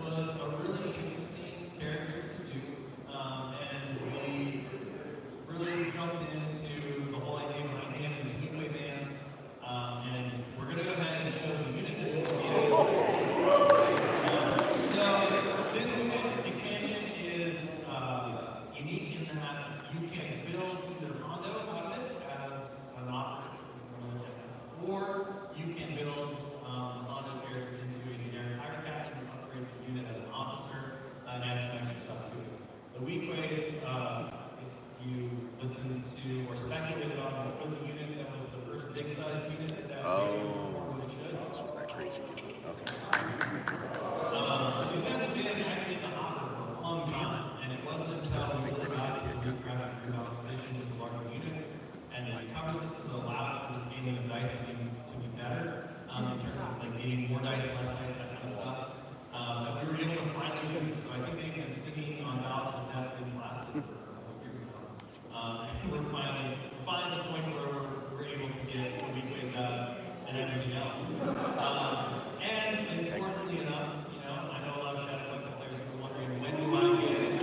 was a really interesting character to do, and we really jumped into the whole idea behind him and his Heatwave bands, and we're going to go ahead and show the unit that he's created. So this unit expansion is unique in that you can build either Hondo out of it as an operator, or you can build Hondo character into a generic higher captain who upgrades the unit as an officer and adds some extra stuff to it. The weak ways, if you listen to or speculated on what was the unit that was the first big size unit that performed what it should. This was that crazy. Okay. So these guys have been actually in the hopper for a long time, and it wasn't until we really got to the graphic competition with the larger units, and the cover system allowed for the scaling of dice to be better in terms of like getting more dice, less dice, that kind of stuff. That we were able to finally do. So I think they've been sitting on Dallas's desk in classes for a couple of years ago. And we're finally the point where we're able to get the weak ways out and everything else. And importantly enough, you know, I know a lot of Shatterpoint players were wondering when do I get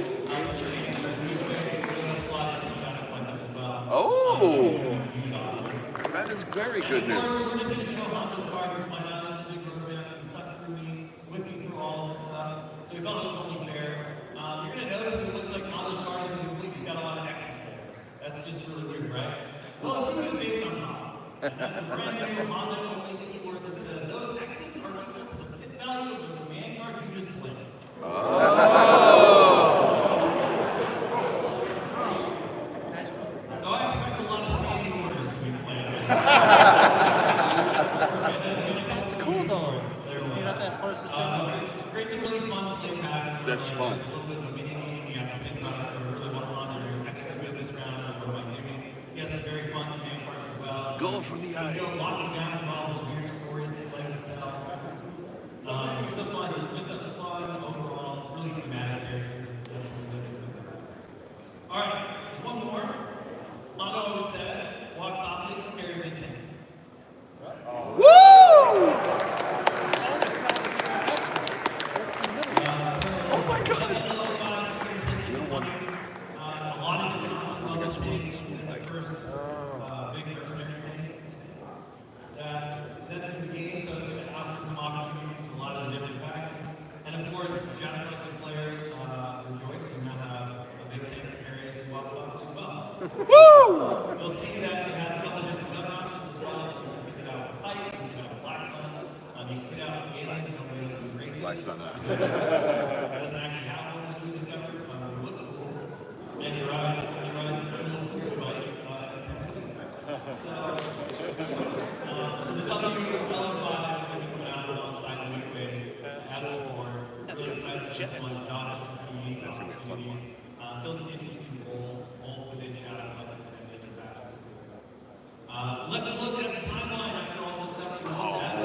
such a thing as weak ways. We're going to slot into Shatterpoint as well. Oh! That is very good news. We're just going to show Hondo's card, who's my non-entity program, who sucked through me, whipped me through all of this stuff. So we felt it was only fair. You're going to notice that it looks like Hondo's card is incomplete. He's got a lot of X's there. That's just really weird, right? Well, his move is based on Hondo. And that's a brand new Hondo only keyword that says those X's are equal to the pit value of the command card you just played. So I expect a lot of standing orders to be played. That's cool though. You're not that smart for standing orders. It's a really fun play pattern. That's fun. There's a little bit of a mini game. You have to think about it. I really want to run. You're extra good this round. What am I doing? Yes, it's very Go for the eyes. Walking down with all those weird stories that plays us tell. Just a fun overall, really thematic character. All right, there's one more. Motto always said, walk softly, carry big tank. Woo! Oh my God! A lot of different options on this thing. It's the first big mercenary thing that is entered the game, so it's going to offer some opportunities for a lot of the different factions. And of course, Shatterpoint players rejoice and now have a big tank to carry as you walk softly as well. Woo! You'll see that it has a couple of different gun options as well, so you can pick it out with pipe, you can pick it out with black sun, you can pick it out with aliens, nobody knows who's racing. Black Sun. It doesn't actually have one, as we discovered. It looks cool. And he rides a little spirit bike at 10 So the W5 is going to be coming out alongside the weekdays as support. Really excited for this one. That's going to be a fun one. Feels an interesting role, both within Shatterpoint and different factions. Let's look at the timeline after all this stuff we looked at.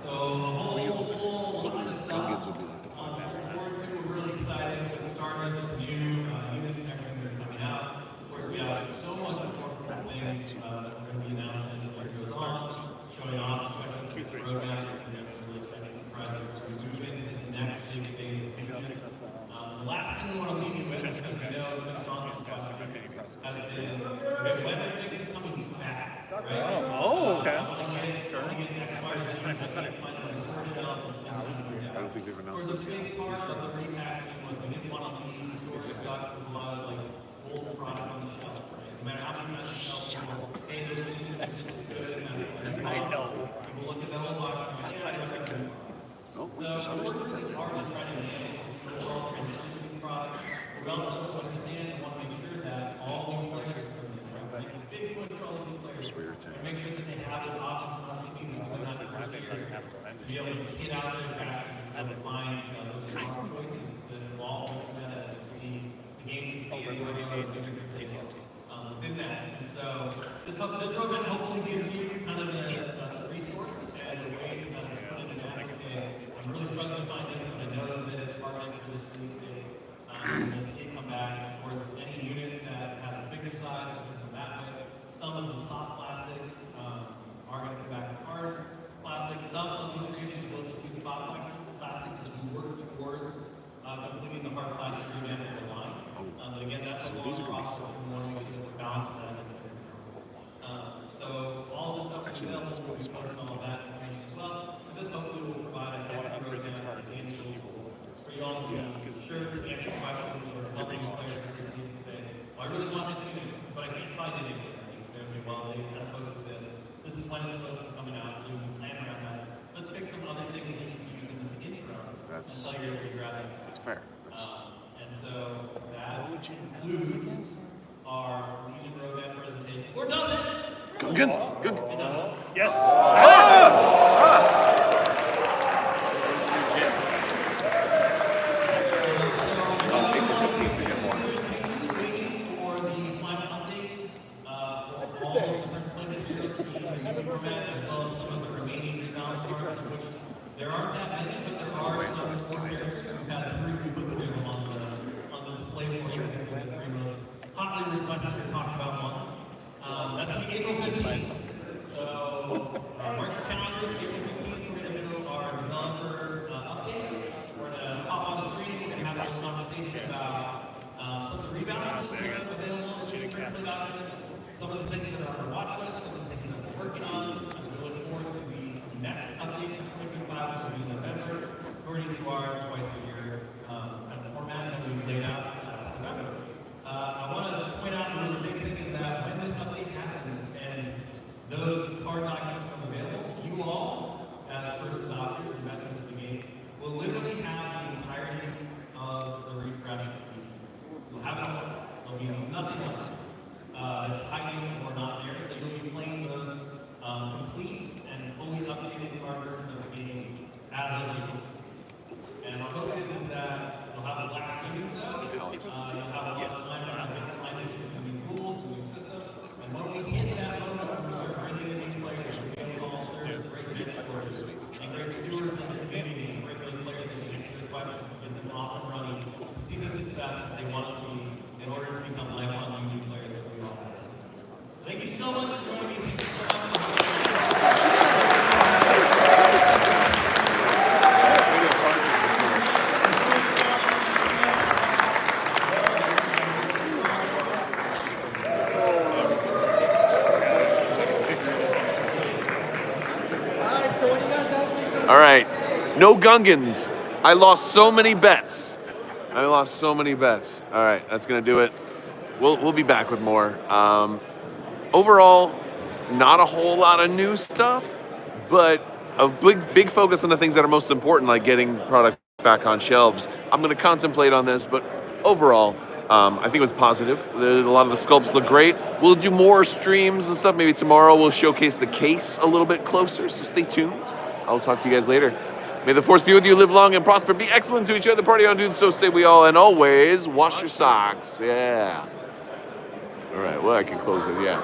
So a whole lot of stuff. We're really excited with the starters, with the new units and everything that are coming out. Of course, we have so much important things that we're going to be announcing as the year goes on, showing off the Q3 roadmap. We have some really exciting surprises as we move into this next big phase of fusion. The last thing we want to leave you with, because we know it's been sponsored by has been weather things coming back. Right? Oh, okay. Sure. I don't think they've announced it it yet. yet. Part of the repackaging was we didn't want to leave stores stuck with a lot of like old product on the shelf. Right? No matter how many times you shelf, hey, those features are just as good as I know. People look at the old box and they say, No, wait, there's other stuff in there. hard to try to manage the overall transition to these products. But we also understand and want to make sure that all these players are making big push for all these players. And make sure that they have those options and opportunities to be able to get out of their factions and find those strong choices to evolve with meta to see the games expand and those different things within that. And so this program hopefully gives you kind of a resource and a way to kind of put it in that. I'm really struggling to find this because I know that it's targeted for this release date. You'll see it come back. Of course, any unit that has a bigger size is going to come that way. Some of the soft plastics are going to come back as hard plastics. Some of these regions will just be the soft plastics as we work towards completing the hard plastic revamp of the line. But again, that's a long process and we want to make sure that we're balancing that against everything else. So all this stuff is available. We'll be posting all of that information as well. And this hopefully will provide a roadmap for you all to be sure to answer questions or help these players to see and say, well, I really want this unit, but I can't find it anywhere. You can say, okay, well, they kind of posted this. This is when it's supposed to be coming out, so you can plan around that. Let's pick some other things that you can use in the intro until you're able to figure out. That's fair. And so that concludes our Legion roadmap presentation. Or does it? Go Guns! Good. It doesn't. Yes. April 15th, we get more. For the final update for all the different players format, as well as some of the remaining rebalance parts, which there aren't that many, but there are some players who've had we put three of them on the display for you. The three most hotly requested and talked about ones. That's going to be April 15th. So mark your calendars, April 15th, we're going to do our developer update. We're going to hop on the screen and have a little conversation about some of the rebalance that are available in the currently documents, some of the things that are on our watch list, some of the things that we're working on, as we look forward to the next update for 2025, which will be in November, according to our twice a year kind of format that we've laid out last November. I want to point out another big thing is that when this update happens and those hard documents become available, you all, as first adopters and veterans of the game, will literally have the entirety of the refresh. You'll have it all. There'll be nothing else that's hiding or not there, so you'll be playing the complete and fully updated hard version of the game as of April. And our hope is that you'll have a blast doing so. You'll have a lot of time to make the new rules, the new system. And when we hit that moment, we start All right, no Gungans. I lost so many bets. All right, that's gonna do it. We'll be back with more. Overall, not a whole lot of new stuff, but a big focus on the things that are most important, like getting product back on shelves. I'm gonna contemplate on this, but overall, I think it was positive. A lot of the sculpts look great. We'll do more streams and stuff. Maybe tomorrow we'll showcase the case a little bit closer, so stay tuned. I'll talk to you guys later. May the force be with you, live long and prosper, be excellent to each other, party on, dudes, so say we all, and always wash your socks. Yeah. All right, well, I can close it, yeah.